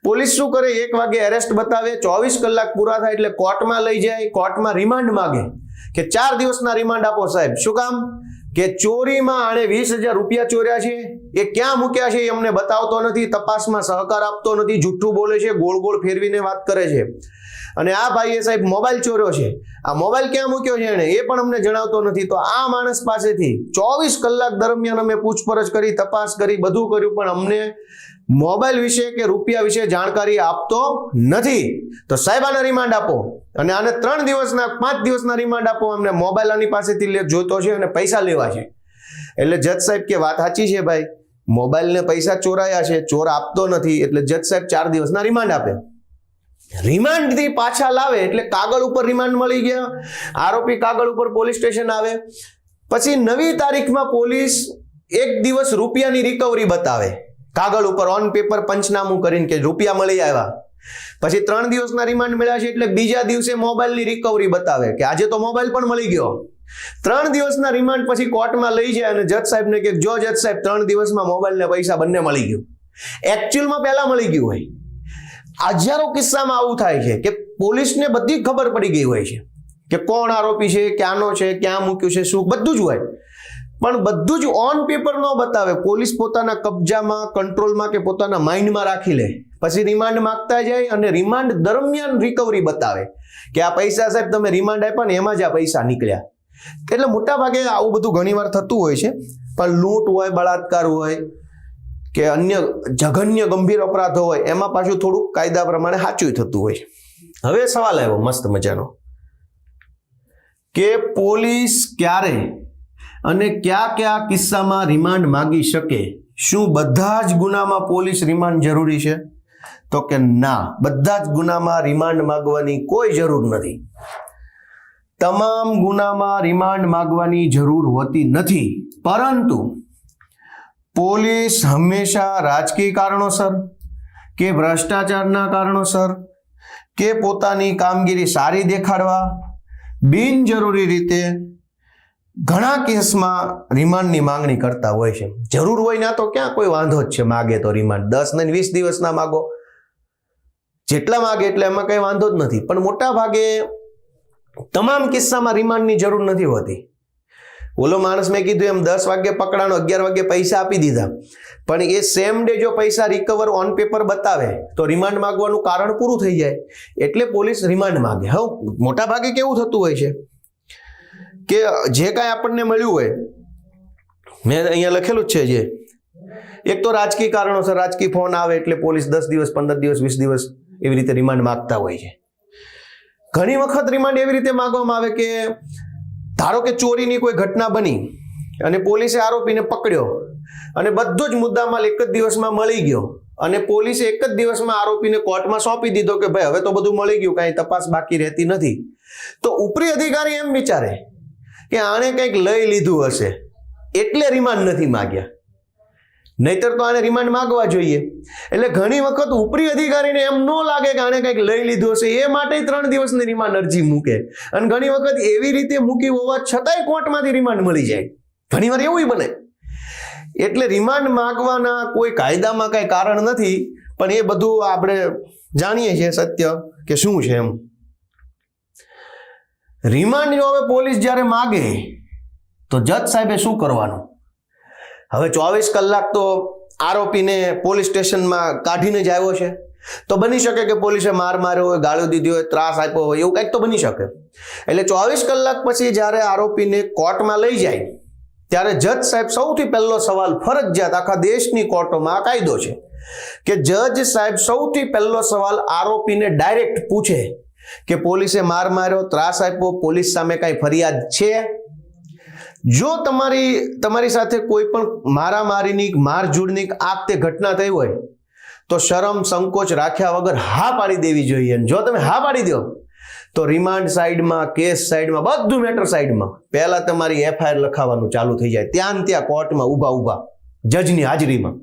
પોલીસ શું કરે, 1 વાગે એરેસ્ટ બતાવે, 24 કલાક પૂરા થાય એટલે કોર્ટમાં લઈ જાય, કોર્ટમાં રિમાન્ડ માગે કે 4 દિવસના રિમાન્ડ આપો સાહેબ. શું કામ? કે ચોરીમાં આણે 20,000 રૂપિયા ચોર્યા છે, એ ક્યાં મૂક્યા છે એ અમને બતાવતો નથી, તપાસમાં સહકાર આપતો નથી, જુઠ્ઠું બોલે છે, ગોળ ગોળ ફેરવીને વાત કરે છે. અને આ ભાઈએ સાહેબ મોબાઈલ ચોર્યો છે, આ મોબાઈલ ક્યાં મૂક્યો છે એને એ પણ અમને જણાવતો નથી. તો આ માણસ પાસેથી 24 કલાક દરમિયાન અમે પૂછપરછ કરી, તપાસ કરી, બધું કર્યું, પણ અમને મોબાઈલ વિશે કે રૂપિયા વિશે જાણકારી આપતો નથી. તો સાહેબ આને રિમાન્ડ આપો, અને આને 3 દિવસના 5 દિવસના રિમાન્ડ આપો, અમને મોબાઈલ આની પાસેથી જોઈતો છે અને પૈસા લેવા છે. એટલે જજ સાહેબ કે વાત સાચી છે ભાઈ, મોબાઈલ ને પૈસા ચોરાયા છે, ચોર આપતો નથી, એટલે જજ સાહેબ 4 દિવસના રિમાન્ડ આપે. રિમાન્ડ થી પાછા લાવે એટલે કાગળ ઉપર રિમાન્ડ મળી ગયા. આરોપી કાગળ ઉપર પોલીસ સ્ટેશન આવે. પછી નવી તારીખમાં પોલીસ 1 દિવસ રૂપિયાની રિકવરી બતાવે, કાગળ ઉપર ઓન પેપર પંચનામું કરીને કે રૂપિયા મળી આવ્યા. પછી 3 દિવસના રિમાન્ડ મળ્યા છે એટલે બીજા દિવસે મોબાઈલની રિકવરી બતાવે કે આજે તો મોબાઈલ પણ મળી ગયો. 3 દિવસના રિમાન્ડ પછી કોર્ટમાં લઈ જાય અને જજ સાહેબને કે જો જજ સાહેબ 3 દિવસમાં મોબાઈલ ને પૈસા બંને મળી ગયું. એકચ્યુઅલમાં પહેલા મળી ગયું હોય. હજારો કિસ્સામાં આવું થાય છે કે પોલીસને બધી ખબર પડી ગઈ હોય છે કે કોણ આરોપી છે, ક્યાંનો છે, ક્યાં મૂક્યું છે, શું, બધું જ હોય, પણ બધું જ ઓન પેપર ન બતાવે. પોલીસ પોતાના કબજામાં, કંટ્રોલમાં કે પોતાના માઇન્ડમાં રાખી લે. પછી રિમાન્ડ માંગતા જાય અને રિમાન્ડ દરમિયાન રિકવરી બતાવે કે આ પૈસા સાહેબ તમે રિમાન્ડ આપ્યા ને એમાં જ આ પૈસા નીકળ્યા. એટલે મોટા ભાગે આવું બધું ઘણીવાર થતું હોય છે. પણ લૂંટ હોય, બળાત્કાર હોય કે અન્ય જઘન્ય ગંભીર અપરાધો હોય એમાં પાછું થોડુંક કાયદા પ્રમાણે સાચું થતું હોય. હવે સવાલ આવ્યો મસ્ત મજાનો કે પોલીસ ક્યારે અને કયા કિસ્સામાં રિમાન્ડ માગી શકે? શું બધા જ ગુનામાં પોલીસ રિમાન્ડ જરૂરી છે? તો કે ના, બધા જ ગુનામાં રિમાન્ડ માંગવાની કોઈ જરૂર નથી. તમામ ગુનામાં રિમાન્ડ માંગવાની જરૂર હોતી નથી, પરંતુ પોલીસ હંમેશા રાજકીય કારણોસર કે ભ્રષ્ટાચારના કારણોસર કે પોતાની કામગીરી સારી દેખાડવા બિનજરૂરી રીતે ઘણા કેસમાં રિમાન્ડની માંગણી કરતા હોય છે. જરૂર હોય ના તો ક્યાં કોઈ વાંધો જ છે, માગે તો રિમાન્ડ 10 ને 20 દિવસના માગો, જેટલા માગે એટલે એમાં કઈ વાંધો જ નથી. પણ મોટા ભાગે તમામ કિસ્સામાં રિમાન્ડની જરૂર નથી હોતી. ઓલો માણસ મેં કીધું એમ 10 વાગે પકડાણો, 11 વાગે પૈસા આપી દીધા, પણ એ સેમ ડે જો પૈસા રિકવર ઓન પેપર બતાવે તો રિમાન્ડ માંગવાનું કારણ પૂરું થઈ જાય, એટલે પોલીસ રિમાન્ડ માંગે. હવે મોટા ભાગે કેવું થતું હોય છે કે જે કાંઈ આપણને મળ્યું હોય, મેં અહીંયા લખેલું જ છે, જે એક તો રાજકીય કારણોસર રાજકીય ફોન આવે એટલે પોલીસ 10 દિવસ 15 દિવસ 20 દિવસ એવી રીતે રિમાન્ડ માંગતા હોય છે. ઘણી વખત રિમાન્ડ એવી રીતે માંગવામાં આવે કે ધારો કે ચોરીની કોઈ ઘટના બની અને પોલીસે આરોપીને પકડ્યો અને બધો જ મુદ્દામાલ એક જ દિવસમાં મળી ગયો અને પોલીસે એક જ દિવસમાં આરોપીને કોર્ટમાં સોંપી દીધો કે ભાઈ હવે તો બધું મળી ગયું, કાંઈ તપાસ બાકી રહેતી નથી. તો ઉપરી અધિકારી એમ વિચારે કે આણે કંઈક લઈ લીધું હશે એટલે રિમાન્ડ નથી માગ્યા, નહીતર તો આને રિમાન્ડ માંગવા જોઈએ. એટલે ઘણી વખત ઉપરી અધિકારીને એમ ન લાગે કે આને કંઈક લઈ લીધું હશે, એ માટે 3 દિવસની રિમાન્ડ અરજી મૂકે, અને ઘણી વખત એવી રીતે મૂકી હોવા છતાંય કોર્ટમાંથી રિમાન્ડ મળી જાય. ઘણી વાર એવું બને. એટલે રિમાન્ડ માંગવાના કોઈ કાયદામાં કઈ કારણ નથી, પણ એ બધું આપણે જાણીએ છીએ સત્ય કે શું છે એમ. રિમાન્ડ જો હવે પોલીસ જ્યારે માગે તો જજ સાહેબે શું કરવાનું? હવે 24 કલાક તો આરોપીને પોલીસ સ્ટેશનમાં કાઢીને જ આવ્યો છે, તો બની શકે કે પોલીસે માર માર્યો હોય, ગાળો દીધી હોય, ત્રાસ આપ્યો હોય, એવું કંઈક તો બની શકે. એટલે 24 કલાક પછી જ્યારે આરોપીને કોર્ટમાં લઈ જાય ત્યારે જજ સાહેબ સૌથી પહેલો સવાલ ફરજિયાત આખા દેશની કોર્ટોમાં આ કાયદો છે કે જજ સાહેબ સૌથી પહેલો સવાલ આરોપીને ડાયરેક્ટ પૂછે કે પોલીસે માર માર્યો, ત્રાસ આપ્યો, પોલીસ સામે કાંઈ ફરિયાદ છે? જો તમારી સાથે કોઈ પણ મારામારીની, મારઝૂડની આ તે ઘટના થઈ હોય તો શરમ સંકોચ રાખ્યા વગર હા પાડી દેવી જોઈએ. જો તમે હા પાડી દો તો રિમાન્ડ સાઈડમાં, કેસ સાઈડમાં, બધું મેટર સાઈડમાં, પહેલા તમારી FIR લખાવવાનું ચાલુ થઈ જાય, ત્યાં કોર્ટમાં ઊભા જજની હાજરીમાં.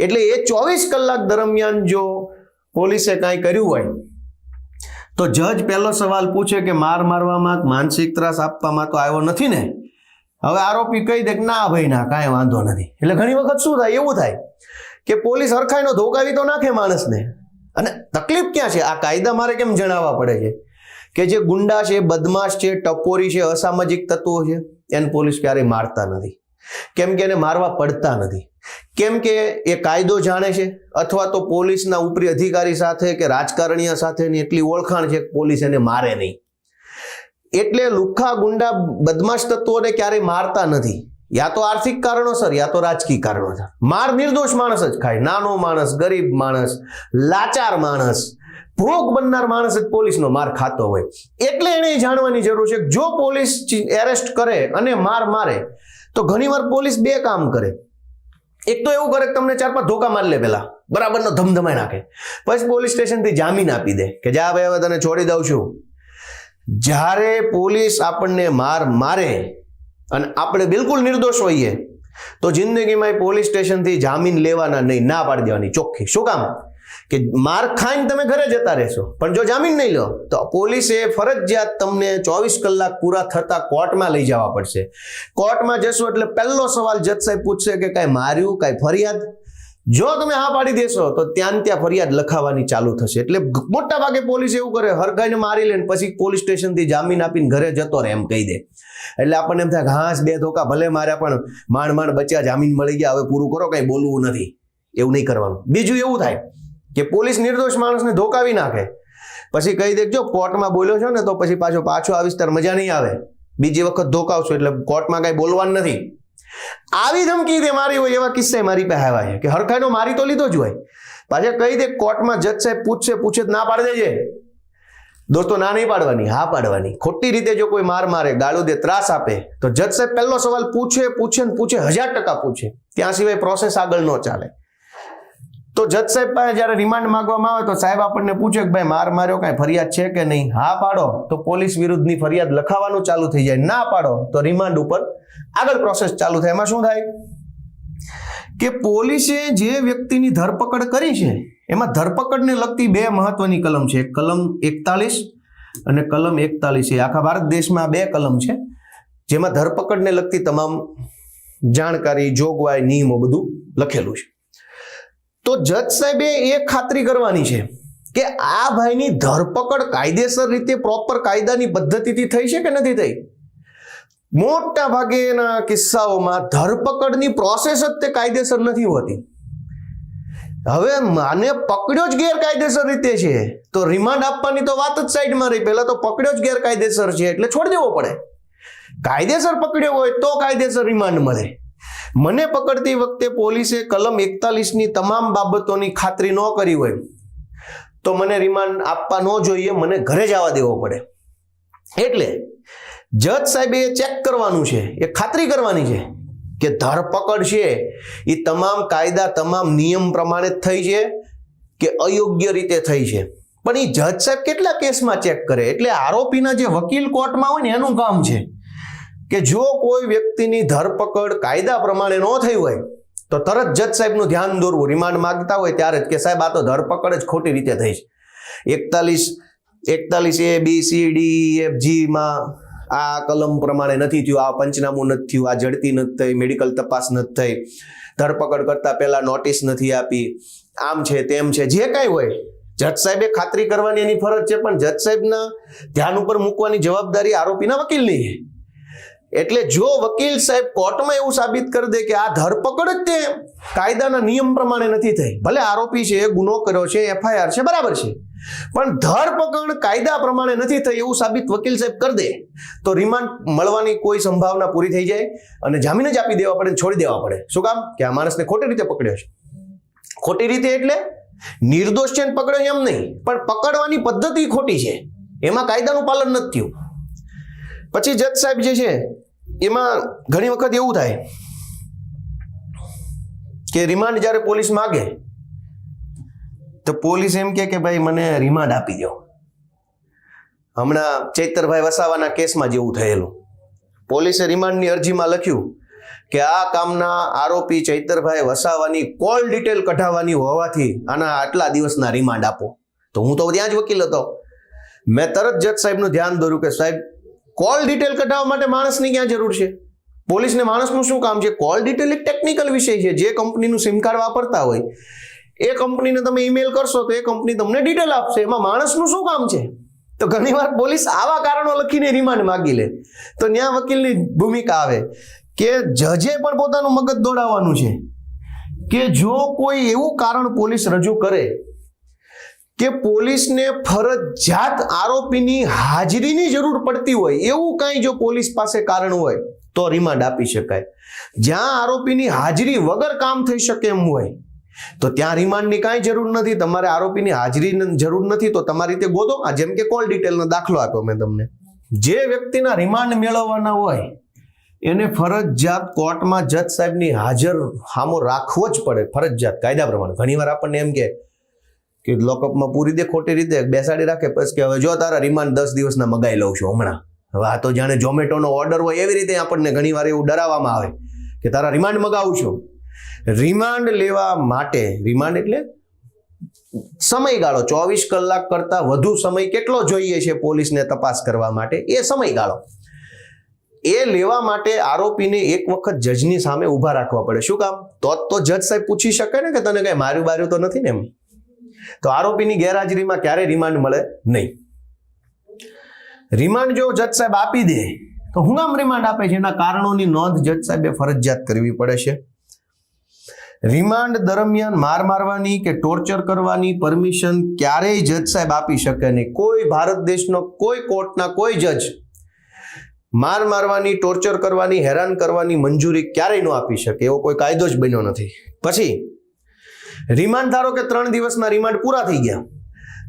એટલે એ 24 કલાક દરમિયાન જો પોલીસે કાંઈ કર્યું હોય તો જજ પહેલો સવાલ પૂછે કે માર મારવામાં, માનસિક ત્રાસ આપવામાં તો આવ્યો નથી ને? હવે આરોપી કહી દે કે ના ભાઈ ના, કાંઈ વાંધો નથી. એટલે ઘણી વખત શું થાય, એવું થાય કે પોલીસ હરખાઈનો ધોકાવી તો નાખે માણસને. અને તકલીફ ક્યાં છે? આ કાયદા મારે કેમ જણાવવા પડે છે કે જે ગુંડા છે, બદમાશ છે, ટપોરી છે, અસામાજિક તત્વો છે, એને પોલીસ ક્યારેય મારતા નથી. કેમ કે એને મારવા પડતા નથી, કેમ કે એ કાયદો જાણે છે, અથવા તો પોલીસના ઉપરી અધિકારી સાથે કે રાજકારણીય સાથેની એટલી ઓળખાણ છે કે પોલીસ એને મારે નહીં. એટલે લુખ્ખા, ગુંડા, બદમાશ તત્વોને ક્યારેય મારતા નથી, યા તો આર્થિક કારણોસર યા તો રાજકીય કારણોસર. માર નિર્દોષ માણસ જ ખાય, નાનો માણસ, ગરીબ માણસ, લાચાર માણસ, ભોગ બનનાર માણસ જ પોલીસનો માર ખાતો હોય. એટલે એને જાણવાની જરૂર છે જો પોલીસ એરેસ્ટ કરે અને મારે તો ઘણીવાર પોલીસ બે કામ કરે. એક તો એવું કરે કે તમને 4-5 ધોકા મારી લે, પેલા બરાબરનો ધમધમાઈ નાખે, પછી પોલીસ સ્ટેશનથી જામીન આપી દે કે જા ભાઈ હવે તને છોડી દઉં છું. જ્યારે પોલીસ આપણને મારે અને આપણે બિલકુલ નિર્દોષ હોઈએ તો જિંદગીમાં પોલીસ સ્ટેશનથી જામીન લેવાના નહીં, ના પાડી દેવાની ચોખ્ખી. શું કામ? કે માર ખાઈને તમે ઘરે જતા રહેશો, પણ જો જામીન નહીં લો તો પોલીસે ફરજિયાત તમને 24 કલાક પૂરા થતા કોર્ટમાં લઈ જવા પડશે. કોર્ટમાં જશો એટલે પહેલો સવાલ જજ સાહેબ પૂછશે કે કાંઈ માર્યું, કાંઈ ફરિયાદ? જો તમે હા પાડી દેશો તો ત્યાં ફરિયાદ લખાવાની ચાલુ થશે. એટલે મોટા ભાગે પોલીસ એવું કરે, હરગાઈને મારી લે પછી પોલીસ સ્ટેશનથી જામીન આપીને ઘરે જતો રહે એમ કહી દે. એટલે આપણને એમ થાય ઘાસ 2 ધોકા ભલે માર્યા પણ માંડ બચ્યા, જામીન મળી ગયા, હવે પૂરું કરો, કંઈ બોલવું નથી. એવું નહીં કરવાનું. બીજું એવું થાય કે પોલીસ નિર્દોષ માણસને ધોકાવી નાખે, પછી કહી દે જો કોર્ટમાં બોલ્યો છો ને તો પછી પાછો આવીશ ત્યારે મજા નહીં આવે, બીજી વખત ધોકાવશો એટલે કોર્ટમાં કાંઈ બોલવાનું નથી. આવી ધમકી દે મારી હોય એવા કિસ્સા મારી પાસે આવ્યા છે કે હરખાઈનો મારી તો લીધો જ હોય, પાછા કહી દે કોર્ટમાં જજ સાહેબ પૂછે ના પાડી દેજે. દોસ્તો ના નહીં પાડવાની, હા પાડવાની. ખોટી રીતે જો કોઈ મારે, ગાળું દે, ત્રાસ આપે તો જજ સાહેબ પહેલો સવાલ પૂછે 1000% પૂછે, ત્યાં સિવાય પ્રોસેસ આગળ ન ચાલે. તો જજ સાહેબ પાસે જ્યારે રિમાન્ડ માંગવામાં આવે તો સાહેબ આપણને પૂછે કે ભાઈ માર માર્યો કાંઈ ફરિયાદ છે કે નહીં. હા પાડો તો પોલીસ વિરુદ્ધની ફરિયાદ લખાવાનું ચાલુ થઈ જાય. ના પાડો તો રિમાન્ડ ઉપર આગળ પ્રોસેસ ચાલુ થાય. એમાં શું થાય કે પોલીસે જે વ્યક્તિની ધરપકડ કરી છે એમાં ધરપકડને લગતી બે મહત્વની કલમ છે. કલમ 41 અને કલમ 41. આખા ભારત દેશમાં બે કલમ છે જેમાં ધરપકડને લગતી તમામ જાણકારી, જોગવાઈ, નિયમો બધું લખેલું છે. તો જજ સાહેબે એ ખાતરી કરવાની છે કે આ ભાઈની ધરપકડ કાયદેસર રીતે પ્રોપર કાયદાની પદ્ધતિથી થઈ છે કે નથી થઈ. મોટા ભાગેના કિસ્સાઓમાં ધરપકડની પ્રોસેસ જ તે કાયદેસર નથી હોતી. હવે માને પકડ્યો જ ગેરકાયદેસર રીતે છે તો રિમાન્ડ આપવાની તો વાત જ સાઈડમાં રહી. પહેલા તો પકડ્યો જ ગેરકાયદેસર છે એટલે છોડી દેવો પડે. કાયદેસર પકડ્યો હોય તો કાયદેસર રિમાન્ડ મળે. મને પકડતી વખતે પોલીસે કલમ 41ની તમામ બાબતોની ખાતરી ન કરી હોય તો મને રિમાન્ડ આપવા ન જોઈએ, મને ઘરે જવા દેવો પડે. એટલે જજ સાહેબે ચેક કરવાનું છે, એ ખાતરી કરવાની છે કે ધરપકડ છે એ તમામ કાયદા, તમામ નિયમ પ્રમાણે જ થઈ છે કે અયોગ્ય રીતે થઈ છે. પણ એ જજ સાહેબ કેટલા કેસમાં ચેક કરે? એટલે આરોપીના જે વકીલ કોર્ટમાં હોય ને એનું કામ છે કે જો કોઈ વ્યક્તિની ધરપકડ કાયદા પ્રમાણે ન થઈ હોય તો તરત જજ સાહેબનું ધ્યાન દોરવું. રિમાન્ડ માંગતા હોય ત્યારે જ કે સાહેબ આ તો ધરપકડ જ ખોટી રીતે થઈ છે. 41 A B C D E F G માં આ કલમ પ્રમાણે નથી થયું, આ પંચનામું નથી થયું, આ ઝડપી નથી થઈ, મેડિકલ તપાસ નથી થઈ, ધરપકડ કરતા પહેલા નોટિસ નથી આપી, આમ છે તેમ છે, જે કાંઈ હોય જજ સાહેબે ખાતરી કરવાની એની ફરજ છે. પણ જજ સાહેબના ધ્યાન ઉપર મૂકવાની જવાબદારી આરોપીના વકીલની છે. એટલે જો વકીલ સાહેબ કોર્ટમાં એવું સાબિત કરી દે કે આ ધરપકડ જ તે કાયદાના નિયમ પ્રમાણે નથી થઈ, ભલે આરોપી છે, ગુનો કર્યો છે, FIR છે, બરાબર છે, પણ ધરપકડ કાયદા પ્રમાણે નથી થઈ એવું સાબિત વકીલ સાહેબ કરી દે તો રિમાન્ડ મળવાની કોઈ સંભાવના પૂરી થઈ જાય અને જામીન જ આપી દેવા પડે, છોડી દેવા પડે. શું કામ? કે આ માણસને ખોટી રીતે પકડ્યો છે. ખોટી રીતે એટલે નિર્દોષ છે ને પકડ્યો એમ નહીં, પણ પકડવાની પદ્ધતિ ખોટી છે, એમાં કાયદાનું પાલન નથી થયું. પછી જજ સાહેબ જે છે એમાં ઘણી વખત એવું થાય કે રિમાન્ડ જ્યારે પોલીસ માગે તો પોલીસ એમ કે ભાઈ મને રિમાન્ડ આપી દો. હમણાં ચૈતરભાઈ વસાવાના કેસમાં જેવું થયેલું, પોલીસે રિમાન્ડની અરજીમાં લખ્યું કે આ કામના આરોપી ચૈતરભાઈ વસાવાની કોલ ડિટેલ કઢાવવાની હોવાથી આના આટલા દિવસના રિમાન્ડ આપો. તો હું તો ત્યાં જ વકીલ હતો, મેં તરત જજ સાહેબનું ધ્યાન દોર્યું કે સાહેબ કોલ ડિટેલ કઢાવવા માટે માણસની ક્યાં જરૂર છે? પોલીસને માણસનું શું કામ છે? કોલ ડિટેલ એક ટેકનિકલ વિષય છે. જે કંપનીનું સિમ કાર્ડ વાપરતા હોય એ કંપનીને તમે ઈમેલ કરશો તો એ કંપની તમને ડિટેલ આપશે, એમાં માણસનું શું કામ છે? તો ઘણીવાર પોલીસ આવા કારણો લખીને રિમાન્ડ માગી લે. તો ત્યાં વકીલની ભૂમિકા આવે કે જજે પણ પોતાનું મગજ દોડાવવાનું છે કે જો કોઈ એવું કારણ પોલીસ રજૂ કરે કે પોલીસને ફરજિયાત આરોપીની હાજરીની જરૂર પડતી હોય, એવું કાંઈ જો પોલીસ પાસે કારણ હોય તો રિમાન્ડ આપી શકાય. જ્યાં આરોપીની હાજરી વગર કામ થઈ શકે એમ હોય તો ત્યાં રિમાન્ડની કાંઈ જરૂર નથી. તમારે આરોપીની હાજરીની જરૂર નથી તો તમારી રીતે ગોતો. આ જેમ કે કોલ ડિટેલનો દાખલો આપ્યો મેં તમને. જે વ્યક્તિના રિમાન્ડ મેળવવાના હોય એને ફરજિયાત કોર્ટમાં જજ સાહેબની હાજર હામો રાખવો જ પડે, ફરજિયાત કાયદા પ્રમાણે. ઘણીવાર આપણને એમ કે લોકઅપમાં પૂરી દે, ખોટી રીતે બેસાડી રાખે, પછી કે હવે જો તારા રિમાન્ડ 10 દિવસના મગાઈ લઉં છું હમણાં. હવે આ તો જાણે ઝોમેટોનો ઓર્ડર હોય એવી રીતે આપણને ઘણીવાર એવું ડરાવવામાં આવે કે તારા રિમાન્ડ મગાવું છું. રિમાન્ડ લેવા માટે, રિમાન્ડ એટલે સમયગાળો 24 કલાક કરતા વધુ સમય કેટલો જોઈએ છે પોલીસને તપાસ કરવા માટે, એ સમયગાળો એ લેવા માટે આરોપીને એક વખત જજની સામે ઊભા રાખવા પડે. શું કામ? તો જજ સાહેબ પૂછી શકે ને કે તને કઈ માર્યું બાર્યું તો નથી ને એમ. તો આરોપીની ગેરહાજરીમાં ક્યારેય રિમાન્ડ મળે નહીં. રિમાન્ડ જો જજ સાહેબ આપી દે તો હું કામ રિમાન્ડ આપે છે એના કારણોની નોંધ જજ સાહેબે ફરજિયાત કરવી પડે છે. રિમાન્ડ દરમિયાન માર મારવાની કે ટોર્ચર કરવાની પરમિશન ક્યારેય જજ સાહેબ આપી શકે નહીં. કોઈ ભારત દેશનો કોઈ કોર્ટના કોઈ જજ માર મારવાની, ટોર્ચર કરવાની, હેરાન કરવાની મંજૂરી ક્યારેય ન આપી શકે, એવો કોઈ કાયદો જ બન્યો નથી. પછી રિમાન્ડ ધારો કે 3 દિવસના રિમાન્ડ પૂરા થઈ ગયા,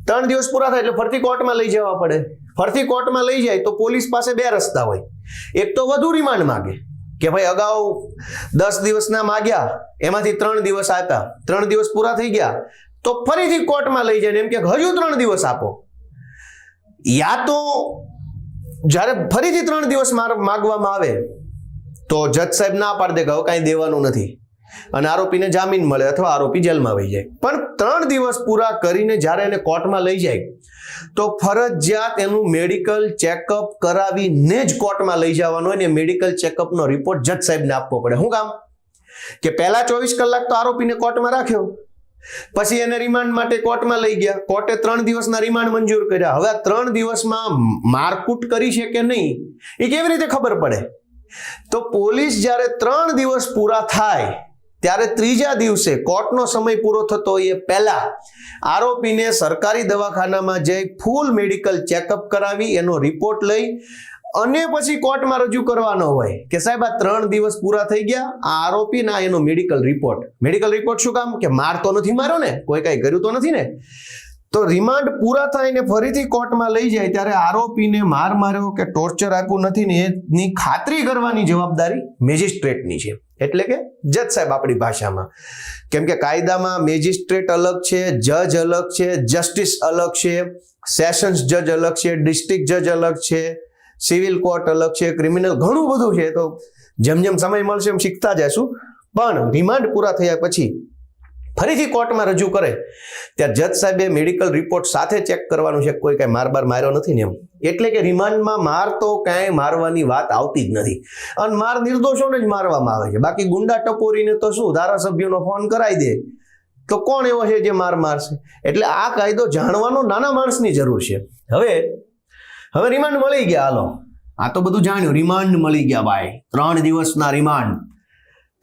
3 દિવસ પૂરા થાય એટલે ફરતી કોર્ટમાં લઈ જવા પડે. ફરતી કોર્ટમાં લઈ જાય તો પોલીસ પાસે બે રસ્તા હોય. એક તો વધુ રિમાન્ડ માગે કે ભાઈ અગાઉ 10 દિવસના માગ્યા, એમાંથી 3 દિવસ આપ્યા, 3 દિવસ પૂરા થઈ ગયા તો ફરીથી કોર્ટમાં લઈ જાય એમ કે હજુ 3 દિવસ આપો. યા તો જ્યારે ફરીથી 3 દિવસ માગવામાં આવે તો જજ સાહેબ ના પાડી દે કે હવે કાંઈ દેવાનું નથી અને આરોપીને જામીન મળે અથવા આરોપી જેલમાં વહી જાય. પણ 3 દિવસ પૂરા કરીને જ્યારે એને કોર્ટમાં લઈ જાય તો ફરજિયાત એનું મેડિકલ ચેકઅપ કરાવીને જ કોર્ટમાં લઈ જવાનું હોય ને મેડિકલ ચેકઅપનો રિપોર્ટ જજ સાહેબને આપવો પડે. શું કામ? કે પહેલા 24 કલાક તો આરોપીને કોર્ટમાં રાખ્યો, પછી એને રિમાન્ડ માટે કોર્ટમાં લઈ ગયા, કોર્ટે 3 દિવસના રિમાન્ડ મંજૂર કર્યા. હવે 3 દિવસમાં મારકૂટ કરી છે કે નહીં એ કેવી રીતે ખબર પડે? તો પોલીસ જ્યારે 3 દિવસ પૂરા થાય ત્યારે ત્રીજા દિવસે કોર્ટનો સમય પૂરો થતો એ પહેલા આરોપીને સરકારી દવાખાનામાં જઈ ફૂલ મેડિકલ ચેકઅપ કરાવી એનો રિપોર્ટ લઈ અને પછી કોર્ટમાં રજૂ કરવાનો હોય કે સાહેબ આ 3 દિવસ પૂરા થઈ ગયા, આ આરોપીના એનો મેડિકલ રિપોર્ટ શું કામ? કે માર તો નથી માર્યો ને, કોઈ કાંઈ કર્યું તો નથી ને. તો રિમાન્ડ પૂરા થાય ને ફરીથી કોર્ટમાં લઈ જાય ત્યારે આરોપીને માર માર્યો કે ટોર્ચર આપ્યું નથી ને એની ખાતરી કરવાની જવાબદારી મેજિસ્ટ્રેટની છે, એટલે કે જજ સાહેબ આપણી ભાષામાં. કેમ કે કાયદામાં મેજિસ્ટ્રેટ અલગ છે, જજ અલગ છે, જસ્ટિસ અલગ છે, સેશન્સ જજ અલગ છે, ડિસ્ટ્રિક્ટ જજ અલગ છે, સિવિલ કોર્ટ અલગ છે, ક્રિમિનલ ઘણું બધું છે. તો જેમ જેમ સમય મળશે એમ શીખતા જઈશું. પણ રિમાન્ડ પૂરા થયા પછી ફરીથી કોર્ટમાં રજૂ કરે ત્યારે જજ સાહેબે મેડિકલ રિપોર્ટ સાથે ચેક કરવાનું છે કોઈ કાંઈ માર માર્યો નથી ને એમ. એટલે કે રિમાન્ડમાં માર તો કાંઈ મારવાની વાત આવતી જ નથી અને માર નિર્દોષોને જ મારવામાં આવે છે. બાકી ગુંડા ટપોરીને તો શું ધારાસભ્યોનો ફોન કરાવી દે તો કોણ એવો છે જે માર મારશે? એટલે આ કાયદો જાણવાનો નાના માણસની જરૂર છે. હવે રિમાન્ડ મળી ગયા, હાલો આ તો બધું જાણ્યું, રિમાન્ડ મળી ગયા ભાઈ, 3 દિવસના રિમાન્ડ,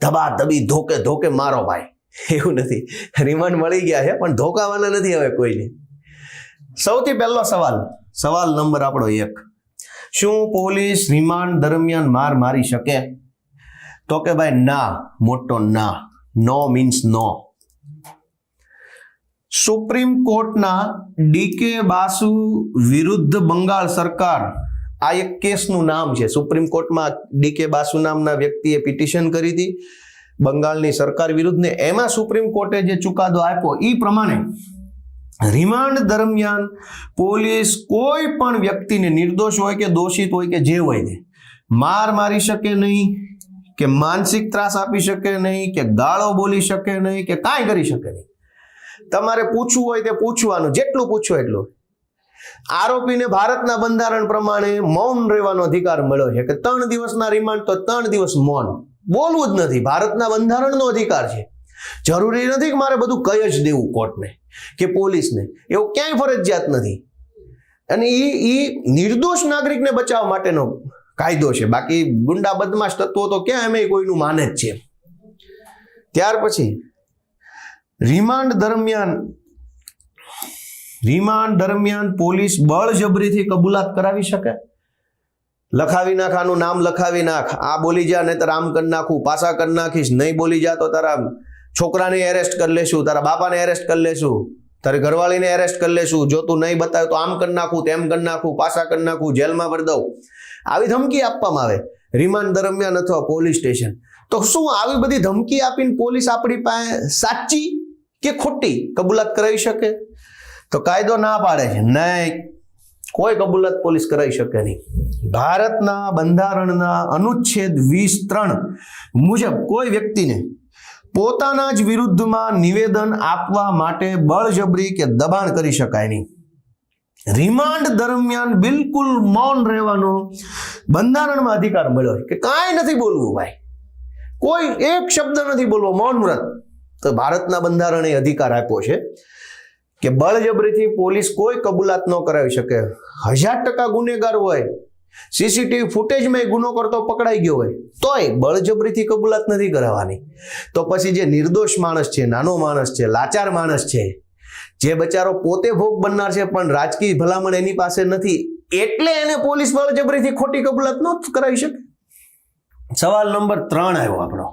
ધબાધબી ધોકે મારો ભાઈ. એવું નથી, રિમાન્ડ મળી ગયા છે પણ ધોકાવાના નથી હવે કોઈને. સૌથી પહેલો સવાલ નંબર આપણો 1, શું પોલીસ રિમાન્ડ દરમિયાન માર મારી શકે? તો કે ભાઈ ના, મોટો ના. નો મીન્સ નો. સુપ્રીમ કોર્ટના ડીકે બાસુ વિરુદ્ધ બંગાળ સરકાર, આ એક કેસનું નામ છે. સુપ્રીમ કોર્ટમાં ડીકે બાસુ નામના વ્યક્તિએ પિટિશન કરી હતી બંગાળની સરકાર વિરુદ્ધ ને એમાં સુપ્રીમ કોર્ટે જે ચુકાદો આપ્યો એ પ્રમાણે રિમાન્ડ દરમિયાન પોલીસ કોઈ પણ વ્યક્તિને નિર્દોષ હોય કે દોષિત હોય કે જે હોય ને મારી શકે નહીં, કે માનસિક ત્રાસ આપી શકે નહીં, કે ગાળો બોલી શકે નહીં, કે કાંઈ કરી શકે નહીં. તમારે પૂછવું હોય તે પૂછવાનું, જેટલું પૂછો એટલું. આરોપીને ભારતના બંધારણ પ્રમાણે મૌન રહેવાનો અધિકાર મળ્યો છે કે 3 દિવસના રિમાન્ડ તો 3 દિવસ મૌન, બોલવું જ નથી. ભારતના બંધારણનો અધિકાર છે. જરૂરી નથી કે મારે બધું કહી જ દેવું કોર્ટને કે પોલીસને, એવું ક્યાંય ફરજિયાત નથી. અને એ નિર્દોષ નાગરિકને બચાવવા માટેનો કાયદો છે. બાકી ગુંડા બદમાશ તત્વો તો ક્યાં એમ કોઈનું માને જ છે. ત્યાર પછી રિમાન્ડ દરમિયાન પોલીસ બળજબરીથી કબૂલાત કરાવી શકે? લખાવી નાખ, આનું નામ લખાવી નાખ, આ બોલી જા નહીં તો આમ કરી નાખું, પાછા કરી નાખીશ, નહીં બોલી જા તો તારા છોકરાને એરેસ્ટ કરી લેશું, તારા બાપાને એરેસ્ટ કરી લેશું, તારી ઘરવાળીને એરેસ્ટ કરી લેશું, જો તું નહીં બતાવે તો આમ કરી નાખું, તેમ કરી નાખું, પાછા કરી નાખું, જેલમાં ભરી દઉં, આવી ધમકી આપવામાં આવે રિમાન્ડ દરમિયાન અથવા પોલીસ સ્ટેશન. તો શું આવી બધી ધમકી આપીને પોલીસ આપણી પાસે સાચી કે ખોટી કબૂલાત કરાવી શકે? તો કાયદો ના પાડે છે, નહીં, કોઈ કબૂલાત પોલીસ કરાવી શકે નહીં. ભારતના બંધારણના અનુચ્છેદ 23 મુજબ કોઈ વ્યક્તિને પોતાના જ વિરુદ્ધમાં નિવેદન આપવા માટે બળજબરી કે દબાણ કરી શકાય નહીં. રિમાન્ડ દરમિયાન બિલકુલ મૌન રહેવાનો બંધારણમાં અધિકાર મળ્યો છે કે કાંઈ નથી બોલવું ભાઈ, કોઈ એક શબ્દ નથી બોલવો, મૌન વ્રત. તો ભારતના બંધારણે અધિકાર આપ્યો છે કે બળજબરીથી પોલીસ કોઈ કબૂલાત ન કરાવી શકે. 1000% ગુનેગાર હોય, સીસીટીવી ફૂટેજમાં ગુનો કરતો પકડાઈ ગયો હોય તોય બળજબરીથી કબૂલાત નથી કરાવવાની. તો પછી જે નિર્દોષ માણસ છે, નાનો માણસ છે, લાચાર માણસ છે, જે બચારો પોતે ભોગ બનનાર છે પણ રાજકીય ભલામણ એની પાસે નથી, એટલે એને પોલીસ બળજબરીથી ખોટી કબૂલાત ન કરાવી શકે. સવાલ નંબર 3 આવ્યો આપણો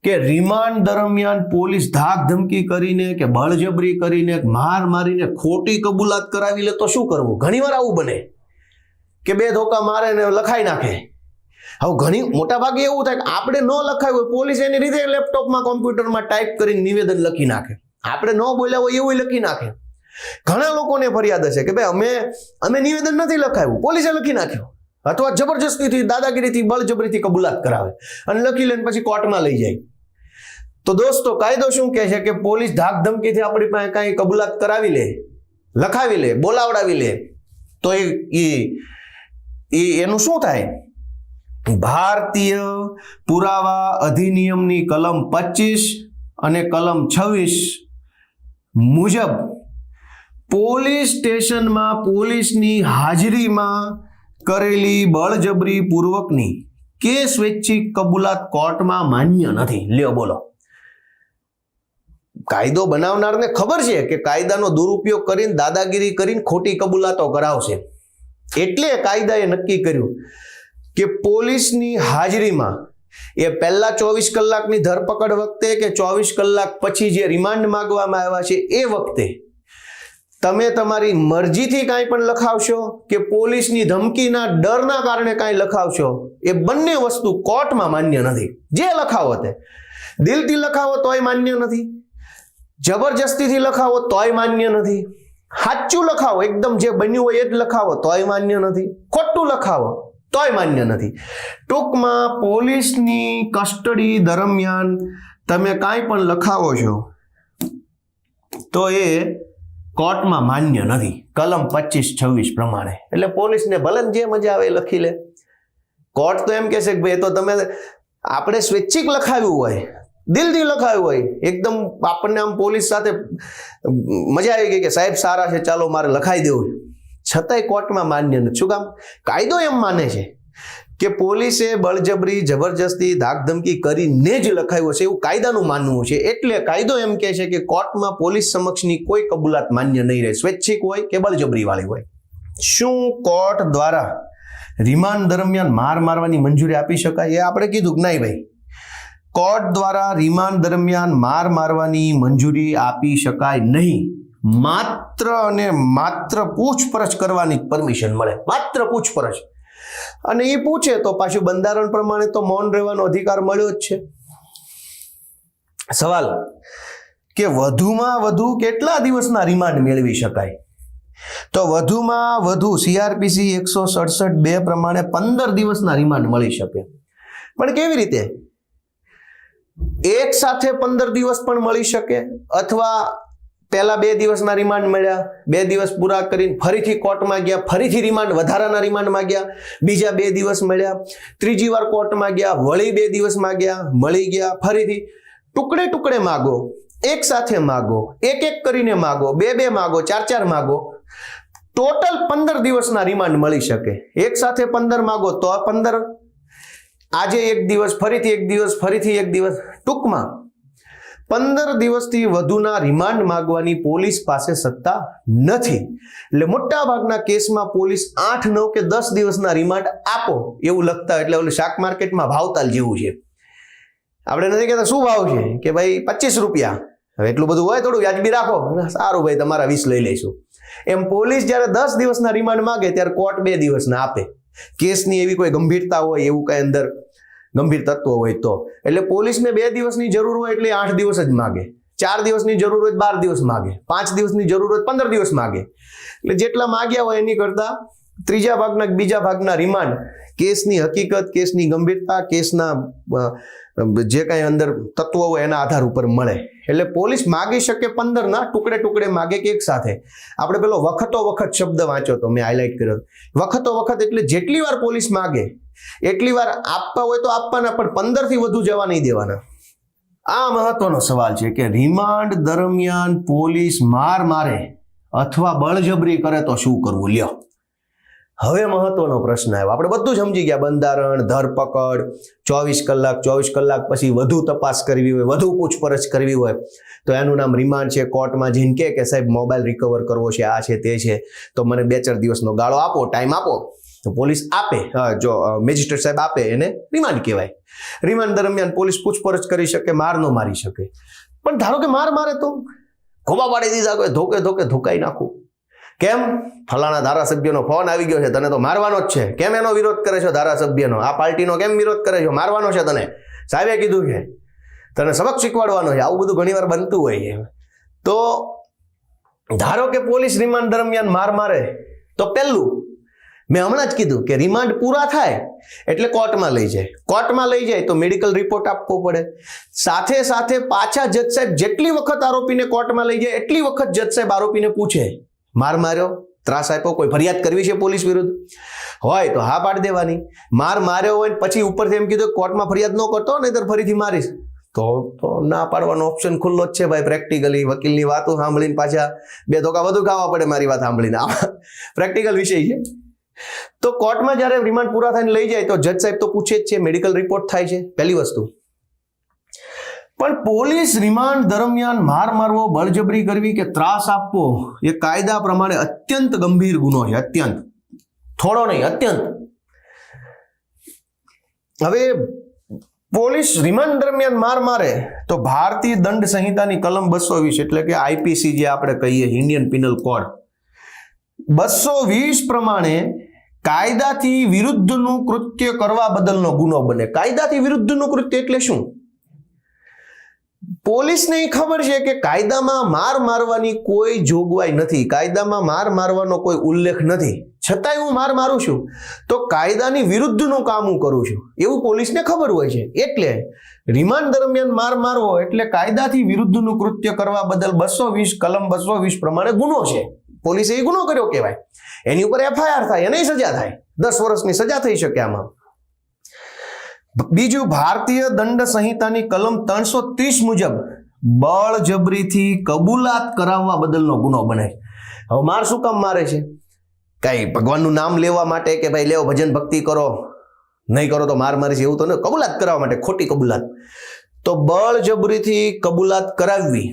કે રિમાન્ડ દરમિયાન પોલીસ ધાક ધમકી કરીને કે બળજબરી કરીને મારીને ખોટી કબૂલાત કરાવી લે તો શું કરવું? ઘણીવાર આવું બને કે 2 ધોકા મારે ને લખાઈ નાખે હવે ઘણી મોટા ભાગે એવું થાય કે આપણે ન લખાયું હોય, પોલીસ એની રીતે લેપટોપમાં કોમ્પ્યુટરમાં ટાઈપ કરીને નિવેદન લખી નાખે, આપણે ન બોલ્યા હોય એવું લખી નાખે. ઘણા લોકોને ફરિયાદ હશે કે ભાઈ અમે નિવેદન નથી લખાયું, પોલીસે લખી નાખ્યું, અથવા જબરજસ્તીથી દાદાગીરીથી બળજબરીથી કબૂલાત કરાવે અને લખી લઈને પછી કોર્ટમાં લઈ જાય. તો દોસ્તો કાયદો શું કહે છે કે પોલીસ ધાક ધમકીથી આપણી પાસે કાંઈ કબૂલાત કરાવી લે, લખાવી લે, બોલાવડાવી લે તો એનું શું થાય? ભારતીય પુરાવા અધિનિયમની કલમ 25 અને કલમ 26 મુજબ પોલીસ સ્ટેશનમાં પોલીસની હાજરીમાં કરેલી બળજબરી પૂર્વકની કે સ્વૈચ્છિક કબૂલાત કોર્ટમાં માન્ય નથી. લ્યો બોલો, કાયદો બનાવનારને ખબર છે કે કાયદાનો દુરુપયોગ કરીને દાદાગીરી કરીને ખોટી કબૂલાતો કરાવશે, એટલે કાયદાએ નક્કી કર્યું કે પોલીસની હાજરીમાં એ પહેલા 24 કલાકની ધરપકડ વખતે કે 24 કલાક પછી જે રિમાન્ડ માંગવામાં આવ્યા છે એ વખતે તમે તમારી મરજીથી કાંઈ પણ લખાવશો કે પોલીસની ધમકીના ડરના કારણે કાંઈ લખાવશો, એ બંને વસ્તુ કોર્ટમાં માન્ય નથી. જે લખાવો તે દિલથી લખાવો તોય માન્ય નથી, જબરજસ્તીથી લખાવો તોય માન્ય નથી, સાચું લખાવો એકદમ જે બન્યું હોય એ જ લખાવો તોય માન્ય નથી, ખોટું લખાવો તોય માન્ય નથી. ટૂંકમાં પોલીસની કસ્ટડી દરમિયાન તમે કાંઈ પણ લખાવો છો તો એ કોર્ટમાં માન્ય નથી, કલમ 25-26 પ્રમાણે. એટલે પોલીસને ભલે જે મજા આવે લખી લે. કોર્ટ તો એમ કહેશે કે ભાઈ તો તમે આપણે સ્વૈચ્છિક લખાવ્યું હોય, દિલથી લખાવ્યું હોય, એકદમ આપણને આમ પોલીસ સાથે મજા આવી ગઈ કે સાહેબ સારા છે ચાલો મારે લખાઈ દેવું, છતાંય કોર્ટમાં માન્ય નથી. શું કામ? કાયદો એમ માને છે કે પોલીસે બળજબરી જબરજસ્તી ધાકધમકી કરીને જ લખાયું હશે એવું કાયદાનું માનવું છે. એટલે કાયદો એમ કહે છે કે કોર્ટમાં પોલીસ સમક્ષની કોઈ કબૂલાત માન્ય નહીં રહે, સ્વૈચ્છિક હોય કે બળજબરી વાળી હોય. શું કોર્ટ દ્વારા રિમાન્ડ દરમિયાન માર મારવાની મંજૂરી આપી શકાય? એ આપણે કીધું કે નહીં ભાઈ, કોર્ટ દ્વારા રિમાન્ડ દરમિયાન માર મારવાની મંજૂરી આપી શકાય નહીં. માત્ર અને માત્ર પૂછપરછ કરવાની પરમિશન મળે, માત્ર પૂછપરછ. અને એ પૂછે તો પાછું બંધારણ પ્રમાણે તો મૌન રહેવાનો અધિકાર મળ્યો જ છે. સવાલ કે વધુમાં વધુ કેટલા દિવસના રિમાન્ડ મેળવી શકાય? તો વધુમાં વધુ CRPC 167(2) પ્રમાણે 15 દિવસના રિમાન્ડ મળી શકે. પણ કેવી રીતે? એક સાથે 15 દિવસ પણ મળી શકે, અથવા પહેલા 2 દિવસના રિમાન્ડ મળ્યા, 2 દિવસ પૂરા કરીને ફરીથી કોર્ટમાં ગયા, ફરીથી રિમાન્ડ વધારાના રિમાન્ડ માંગ્યા, બીજા 2 દિવસ મળ્યા, ત્રીજી વાર કોર્ટમાં ગયા, વળી 2 દિવસ માંગ્યા, મળી ગયા, ફરીથી ટુકડે ટુકડે માગો, એક સાથે માગો, એક એક કરીને માગો, 2-2 માગો, 4-4 માગો, ટોટલ 15 દિવસના રિમાન્ડ મળી શકે. એક સાથે 15 માગો તો 15, આજે 1 દિવસ, ફરીથી 1 દિવસ, ફરીથી 1 દિવસ, ટૂંકમાં 15 દિવસથી વધુના રિમાન્ડ માંગવાની પોલીસ પાસે સત્તા નથી. એટલે મોટા ભાગના કેસમાં પોલીસ 8, 9 કે 10 દિવસના રિમાન્ડ આપો એવું લખતા, એટલે ઓલું શાક માર્કેટમાં ભાવતાલ જેવું છે. આપણે નથી કહેતા શું ભાવ છે કે ભાઈ 25 રૂપિયા, હવે એટલું બધું હોય થોડું વ્યાજબી રાખો, સારું ભાઈ તમારા 20 લઈ લઈશું. એમ પોલીસ જ્યારે 10 દિવસના રિમાન્ડ માંગે ત્યારે કોર્ટ 2 દિવસના આપે. કેસની એવી કોઈ ગંભીરતા હોય, એવું કઈ અંદર ગંભીર તત્વો હોય તો. એટલે પોલીસને 2 દિવસની જરૂર હોય એટલે 8 દિવસ જ માગે, 4 દિવસની જરૂર હોય 12 દિવસ માગે, 5 દિવસની જરૂર હોય 15 દિવસ માગે. એટલે જેટલા માગ્યા હોય એની કરતા ત્રીજા ભાગના બીજા ભાગના રિમાન્ડ કેસની હકીકત, કેસની ગંભીરતા, કેસના જે કાંઈ અંદર તત્વો હોય એના આધાર ઉપર મળે. એટલે પોલીસ માગી શકે 15ના ટુકડે ટુકડે માગે કે એક સાથે. આપણે પેલો વખતો વખત શબ્દ વાંચ્યો તો મેં હાઇલાઇટ કર્યો. વખતો વખત એટલે જેટલી વાર પોલીસ માગે એટલી વાર આપવા હોય તો આપવાના, પણ 15 થી વધુ જવા નહીં દેવાના. આ મહત્વનો સવાલ છે કે રિમાન્ડ દરમિયાન પોલીસ માર મારે અથવા બળજબરી કરે તો શું કરવું? લ્યો, હવે મહત્વનો પ્રશ્ન આવ્યો. આપણે બધું સમજી ગયા, બંધારણ, ધરપકડ, 24 કલાક પછી વધુ તપાસ કરવી હોય, વધુ પૂછપરછ કરવી હોય તો એનું નામ રિમાન્ડ છે. કોર્ટમાં જઈને કે સાહેબ મોબાઈલ રિકવર કરવો છે, આ છે તે છે, તો મને 2-4 દિવસનો ગાળો આપો, ટાઈમ આપો. તો પોલીસ આપે, જો મેજિસ્ટ્રેટ સાહેબ આપે એને રિમાન્ડ કહેવાય. રિમાન્ડ દરમિયાન પોલીસ પૂછપરછ કરી શકે, માર ન મારી શકે. પણ ધારો કે માર મારે તો ખોબા પાડી દીધા, કોઈ ધોકે ધોકાઈ નાખું, કેમ? ફલાણા ધારાસભ્યનો ફોન આવી ગયો છે, તને તો મારવાનો જ છે. કેમ એનો વિરોધ કરે છો? ધારાસભ્યનો, આ પાર્ટીનો કેમ વિરોધ કરે છો? મારવાનો છે તને, સાહેબે કીધું છે, તને સબક શીખવાડવાનો છે. આવું બધું ઘણીવાર બનતું હોય છે. તો ધારો કે પોલીસ રિમાન્ડ દરમિયાન માર મારે, તો પહેલું મેં હમણાં જ કીધું કે રિમાન્ડ પૂરા થાય એટલે કોર્ટમાં લઈ જાય. કોર્ટમાં લઈ જાય તો મેડિકલ રિપોર્ટ આપવો પડે. સાથે સાથે પાછા જજ સાહેબ જેટલી વખત આરોપીને કોર્ટમાં લઈ જાય એટલી વખત જજ સાહેબ આરોપીને પૂછે, માર માર્યો, ત્રાસ આપ્યો, કોઈ ફરિયાદ કરવી છે પોલીસ વિરુદ્ધ? હોય તો હા પાડી દેવાની. માર માર્યો હોય પછી ઉપરથી એમ કીધું કોર્ટમાં ફરિયાદ ન કરતો, નહીંતર ફરીથી મારીશ, તો ના પાડવાનો ઓપ્શન ખુલ્લો જ છે ભાઈ. પ્રેક્ટિકલી વકીલની વાતો સાંભળીને પાછા 2 ધોકા વધુ ખાવા પડે મારી વાત સાંભળીને. પ્રેક્ટિકલ વિષય છે. તો કોર્ટમાં જ્યારે રિમાન્ડ પૂરા થઈને લઈ જાય તો જજ સાહેબ તો પૂછે જ છે, મેડિકલ રિપોર્ટ થાય છે, પહેલી વસ્તુ. પણ પોલીસ રિમાન્ડ દરમિયાન માર મારવો, બળજબરી કરવી કે ત્રાસ આપવો એ કાયદા પ્રમાણે અત્યંત ગંભીર ગુનો છે. અત્યંત, થોડો નહીં, અત્યંત. હવે પોલીસ રિમાન્ડ દરમિયાન માર મારે તો ભારતીય દંડ સંહિતાની કલમ 220 એટલે કે આઈપીસી જે આપણે કહીએ, ઇન્ડિયન પિનલ કોડ 220 પ્રમાણે કાયદાથી વિરુદ્ધનું કૃત્ય કરવા બદલનો ગુનો બને. કાયદાથી વિરુદ્ધનું કૃત્ય એટલે શું? પોલીસને ખબર છે કે કાયદામાં માર મારવાની કોઈ જોગવાઈ નથી, કાયદામાં માર મારવાનો કોઈ ઉલ્લેખ નથી, છતાંય હું માર મારું છું તો કાયદાની વિરુદ્ધનું કામ હું કરું છું એવું પોલીસને ખબર હોય છે. એટલે રિમાન્ડ દરમિયાન માર મારવો એટલે કાયદાથી વિરુદ્ધનું કૃત્ય કરવા બદલ 220 કલમ 220 પ્રમાણે ગુનો છે. પોલીસે એ ગુનો કર્યો કહેવાય. એની ઉપર એફઆઈઆર થાય, એની સજા થાય, 10 વર્ષની સજા થઈ શકે આમાં. બીજું, ભારતીય દંડ સંહિતાની કલમ 330 મુજબ બળજબરીથી કબૂલાત કરાવવા બદલનો ગુનો બને. હવે માર શું કામ મારે છે? કઈ ભગવાનનું નામ લેવા માટે કે ભાઈ લેવો ભજન ભક્તિ કરો, નહીં કરો તો માર મારે છે એવું તો નહીં. કબૂલાત કરાવવા માટે, ખોટી કબૂલાત. તો બળજબરીથી કબૂલાત કરાવવી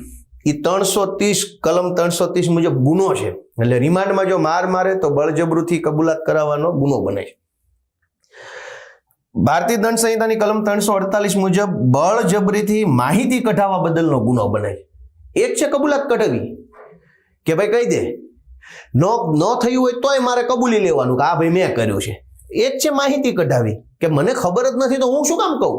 એ 330 કલમ 330 મુજબ ગુનો છે. એટલે રિમાન્ડમાં જો માર મારે તો બળજબરીથી કબૂલાત કરાવવાનો ગુનો બને છે. ભારતીય દંડ સંહિતાની કલમ 348 મુજબ બળજબરીથી માહિતી કઢાવવા બદલનો ગુનો બને છે. એક છે કબૂલાત કઢાવી કે ભાઈ કહી દે, ન થયું હોય તોય મારે કબૂલી લેવાનું કે આ ભાઈ મેં કર્યું છે. એક છે માહિતી કઢાવી કે મને ખબર જ નથી તો હું શું કામ કહું.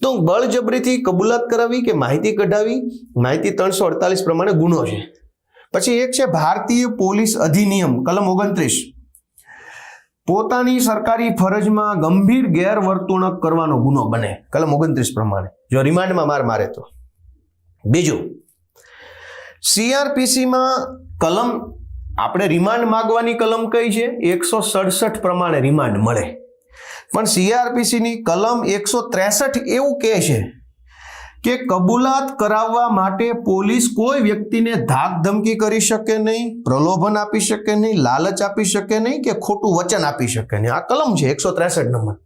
તો બળજબરીથી કબૂલાત કરાવી કે માહિતી કઢાવી, માહિતી 348 પ્રમાણે ગુનો છે. પછી એક છે ભારતીય પોલીસ અધિનિયમ કલમ 29, પોતાની સરકારી ફરજમાં ગંભીર ગેરવર્તણૂક કરવાનો ગુનો બને કલમ 29 પ્રમાણે જો રિમાન્ડમાં માર મારે તો. બીજું, CRPCમાં કલમ, આપણે રિમાન્ડ માંગવાની કલમ કઈ છે? 167 પ્રમાણે રિમાન્ડ મળે. પણ CRPCની કલમ 163 એવું કહે છે કે કબૂલાત કરાવવા માટે પોલીસ કોઈ વ્યક્તિને ધાક ધમકી કરી શકે નહીં, પ્રલોભન આપી શકે નહીં, લાલચ આપી શકે નહીં કે ખોટું વચન આપી શકે નહીં. આ કલમ છે 163 નંબર.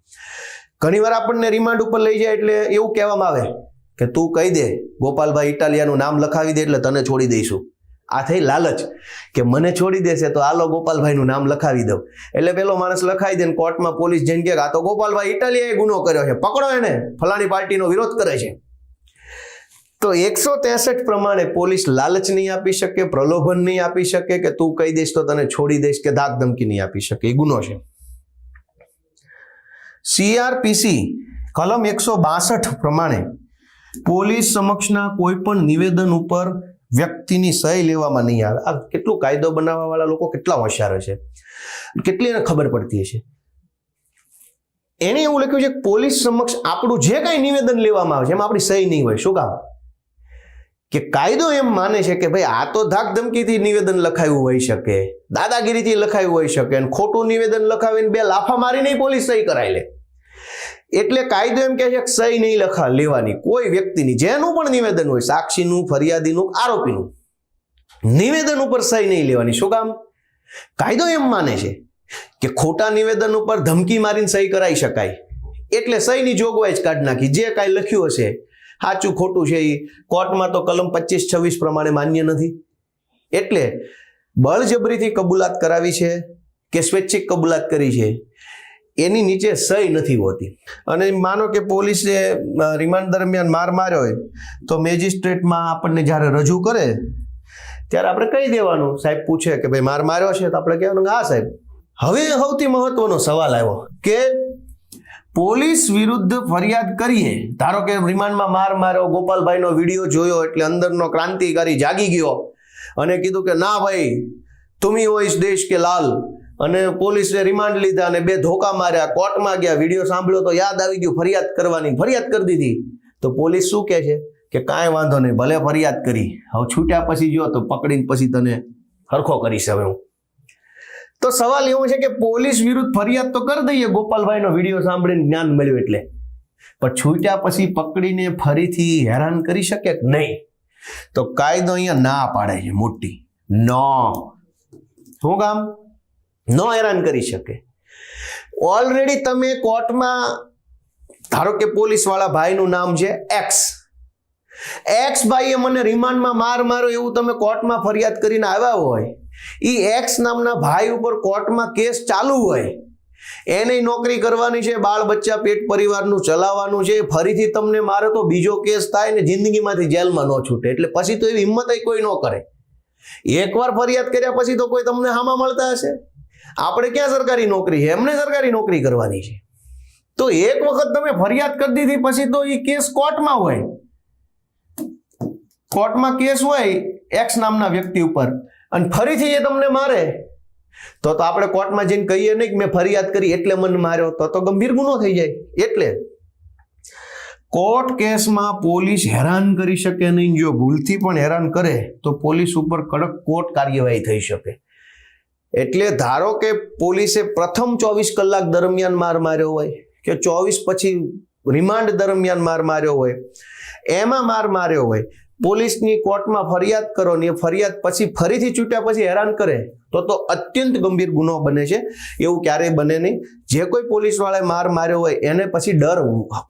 ઘણીવાર આપણને રિમાન્ડ ઉપર લઈ જાય એટલે એવું કહેવામાં આવે કે તું કહી દે ગોપાલભાઈ ઇટાલિયાનું નામ લખાવી દે એટલે તને છોડી દઈશું. આ થઈ લાલચ કે મને છોડી દેશે તો આલો ગોપાલભાઈનું નામ લખાવી દઉં. એટલે પેલો માણસ લખાવી દે, કોર્ટમાં પોલીસ જઈને કે આ તો ગોપાલભાઈ ઇટાલિયાએ ગુનો કર્યો છે, પકડો એને, ફલાણી પાર્ટીનો વિરોધ કરે છે. તો 163 પ્રમાણે પોલીસ લાલચ નહીં આપી શકે, પ્રલોભન નહીં આપી શકે કે તું કહી દઈશ તો તને છોડી દઈશ કે ધાક ધમકી નહીં આપી શકે, એ ગુનો છે. CRPC કલમ 162 પ્રમાણે પોલીસ સમક્ષના કોઈ પણ નિવેદન ઉપર વ્યક્તિની સહી લેવામાં નહીં આવે. આ કેટલું કાયદો બનાવવા વાળા લોકો કેટલા હોશિયાર છે, કેટલી એને ખબર પડતી હશે. એને એવું લખ્યું છે પોલીસ સમક્ષ આપણું જે કાંઈ નિવેદન લેવામાં આવે છે એમાં આપણી સહી નહીં હોય. શું કામ? કે કાયદો એમ માને છે કે ભાઈ આ તો ધાક ધમકીથી નિવેદન લખાયું હોઈ શકે, દાદાગીરીથી લખાયું હોઈ શકે, અને ખોટું નિવેદન લખાવીને 2 લાફા મારીને પોલીસ સહી કરાવી લે. એટલે કાયદો એમ કહે છે કે સહી નહીં લેવાની કોઈ વ્યક્તિની, જેનું પણ નિવેદન હોય, સાક્ષીનું, ફરિયાદીનું, આરોપીનું, નિવેદન ઉપર સહી નહીં લેવાની. શું કામ? કાયદો એમ માને છે કે ખોટા નિવેદન ઉપર ધમકી મારીને સહી કરાવી શકાય, એટલે સહીની જોગવાઈ જ કાઢી નાખી. જે કાંઈ લખ્યું હશે સાચું ખોટું છે એ કોર્ટમાં તો કલમ 25-26 પ્રમાણે માન્ય નથી. એટલે બળજબરીથી કબૂલાત કરાવી છે કે સ્વૈચ્છિક કબૂલાત કરી છે એની નીચે સહી નથી હોતી. અને માનો કે પોલીસે રિમાન્ડ દરમિયાન માર માર્યો હોય તો મેજિસ્ટ્રેટમાં આપણને જ્યારે રજૂ કરે ત્યારે આપણે કહી દેવાનું. સાહેબ પૂછે કે ભાઈ માર માર્યો છે તો આપણે કહેવાનું હા સાહેબ. હવે સૌથી મહત્વનો સવાલ આવ્યો કે પોલીસ વિરુદ્ધ ફરિયાદ કરીએ, ધારો કે રિમાન્ડમાં માર માર્યો, ગોપાલભાઈનો વિડીયો જોયો એટલે અંદરનો ક્રાંતિકારી જાગી ગયો અને કીધું કે ના ભાઈ તુમ હી હો ઇસ દેશ કે લાલ, અને પોલીસે રિમાન્ડ લીધા અને 2 ધોકા માર્યા, કોર્ટમાં ગયા, વિડીયો સાંભળ્યો તો યાદ આવી ગયું ફરિયાદ કરવાની, ફરિયાદ કરી દીધી. તો પોલીસ શું કહે છે કે કાંઈ વાંધો નહીં, ભલે ફરિયાદ કરી, હવે છૂટ્યા પછી જો તો પકડીને પછી તને હરખો કરીશ હવે હું. તો સવાલ એવો છે કે પોલીસ વિરુદ્ધ ફરિયાદ તો કરી દઈએ ગોપાલભાઈનો વિડીયો સાંભળીને જ્ઞાન મળ્યું એટલે, પણ છૂટ્યા પછી પકડીને ફરીથી હેરાન કરી શકે કે નહીં? તો કાયદો અહીંયા ના પાડે છે મોટી, નો. શું કામ? નો હેરાન કરી શકે. ઓલરેડી તમે કોર્ટમાં, ધારો કે પોલીસ વાળા ભાઈનું નામ છે એક્સ ભાઈએ મને રિમાન્ડમાં માર માર્યો એવું તમે કોર્ટમાં ફરિયાદ કરીને આવ્યા હોય, એ એક્સ નામના ભાઈ ઉપર કોર્ટમાં કેસ ચાલુ હોય, એને નોકરી કરવાની છે, બાળ બચ્ચા પેટ પરિવારનું ચલાવવાનું છે, ફરીથી તમને મારે તો બીજો કેસ થાય ને જિંદગીમાંથી જેલમાં ન છૂટે. એટલે પછી તો એવી હિંમત કોઈ ન કરે. એકવાર ફરિયાદ કર્યા પછી તો કોઈ તમને હામાં મળતા હશે? આપણે ક્યાં સરકારી નોકરી છે, એમને સરકારી નોકરી કરવાની છે. તો એક વખત તમે ફરિયાદ કરી દીધી પછી તો એ કેસ કોર્ટમાં હોય, કોર્ટમાં કેસ હોય એક્સ નામના વ્યક્તિ ઉપર, અને ફરીથી એ તમને મારે તો આપણે કોર્ટમાં જઈને કહીએ નહીં કે મેં ફરિયાદ કરી એટલે મને માર્યો, તો ગંભીર ગુનો થઈ જાય. એટલે કોર્ટ કેસમાં પોલીસ હેરાન કરી શકે નહીં. જો ભૂલથી પણ હેરાન કરે તો પોલીસ ઉપર કડક કોર્ટ કાર્યવાહી થઈ શકે. એટલે ધારો કે પોલીસે પ્રથમ 24 કલાક દરમિયાન માર માર્યો હોય કે 24 પછી રિમાન્ડ દરમિયાન માર માર્યો હોય, એમાં માર માર્યો હોય, પોલીસની કોર્ટમાં ફરિયાદ કરો ને એ ફરિયાદ પછી ફરીથી છૂટ્યા પછી હેરાન કરે તો અત્યંત ગંભીર ગુનો બને છે. એવું ક્યારેય બને નહીં. જે કોઈ પોલીસ વાળાએ માર માર્યો હોય એને પછી ડર,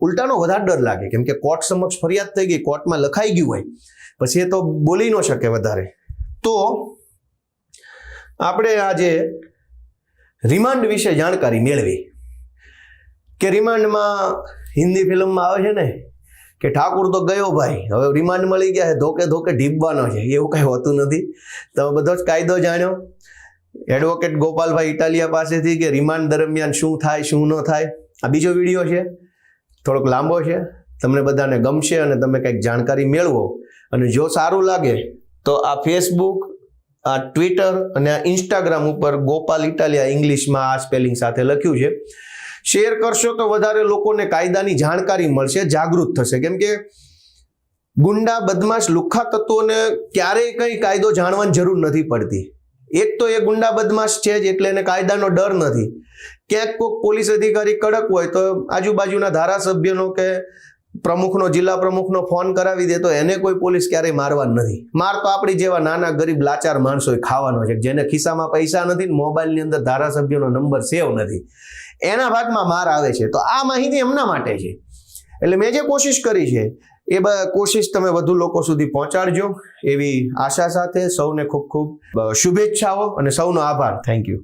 ઉલટાનો વધારે ડર લાગે, કેમ કે કોર્ટ સમક્ષ ફરિયાદ થઈ ગઈ, કોર્ટમાં લખાઈ ગયું હોય, પછી એ તો બોલી ન શકે વધારે. તો આપણે આજે રિમાન્ડ વિશે જાણકારી મેળવી કે રિમાન્ડમાં હિન્દી ફિલ્મમાં આવે છે ને કે ઠાકુર તો ગયો ભાઈ, હવે રિમાન્ડ મળી ગયા છે, ધોકે ધોકે ઢીબવાનો છે. એવું કઈ હોતું નથી. તમે બધો જ કાયદો જાણ્યો એડવોકેટ ગોપાલભાઈ ઇટાલિયા પાસેથી કે રિમાન્ડ દરમિયાન શું થાય શું ન થાય. આ બીજો વિડીયો છે, થોડોક લાંબો છે, તમને બધાને ગમશે અને તમે કંઈક જાણકારી મેળવો. અને જો સારું લાગે તો આ ફેસબુક, આ ટ્વિટર અને આ ઇન્સ્ટાગ્રામ ઉપર ગોપાલ ઇટાલિયા ઇંગ્લિશમાં આ સ્પેલિંગ સાથે લખ્યું છે, શેર કરશો તો વધારે લોકોને કાયદાની જાણકારી મળશે, જાગૃત થશે. કેમ કે ગુંડા, બદમાશ, લુખ્ખા તત્વોને ક્યારેય કંઈ કાયદો જાણવાની જરૂર નથી પડતી. એક તો એ ગુંડા બદમાશ છે જ એટલે એને કાયદાનો ડર નથી. ક્યાંક કોઈક પોલીસ અધિકારી કડક હોય તો આજુબાજુના ધારાસભ્યનો કે પ્રમુખનો, જિલ્લા પ્રમુખનો ફોન કરાવી દે તો એને કોઈ પોલીસ ક્યારેય મારવાનું નથી. માર તો આપણી જેવા નાના ગરીબ લાચાર માણસો ખાવાનો છે, જેને ખિસ્સામાં પૈસા નથી ને મોબાઈલની અંદર ધારાસભ્યનો નંબર સેવ નથી, એના ભાગમાં માર આવે છે. તો આ માહિતી એમના માટે છે. એટલે મેં જે કોશિશ કરી છે એ કોશિશ તમે વધુ લોકો સુધી પહોંચાડજો એવી આશા સાથે સૌને ખૂબ ખૂબ શુભેચ્છાઓ અને સૌનો આભાર. Thank you.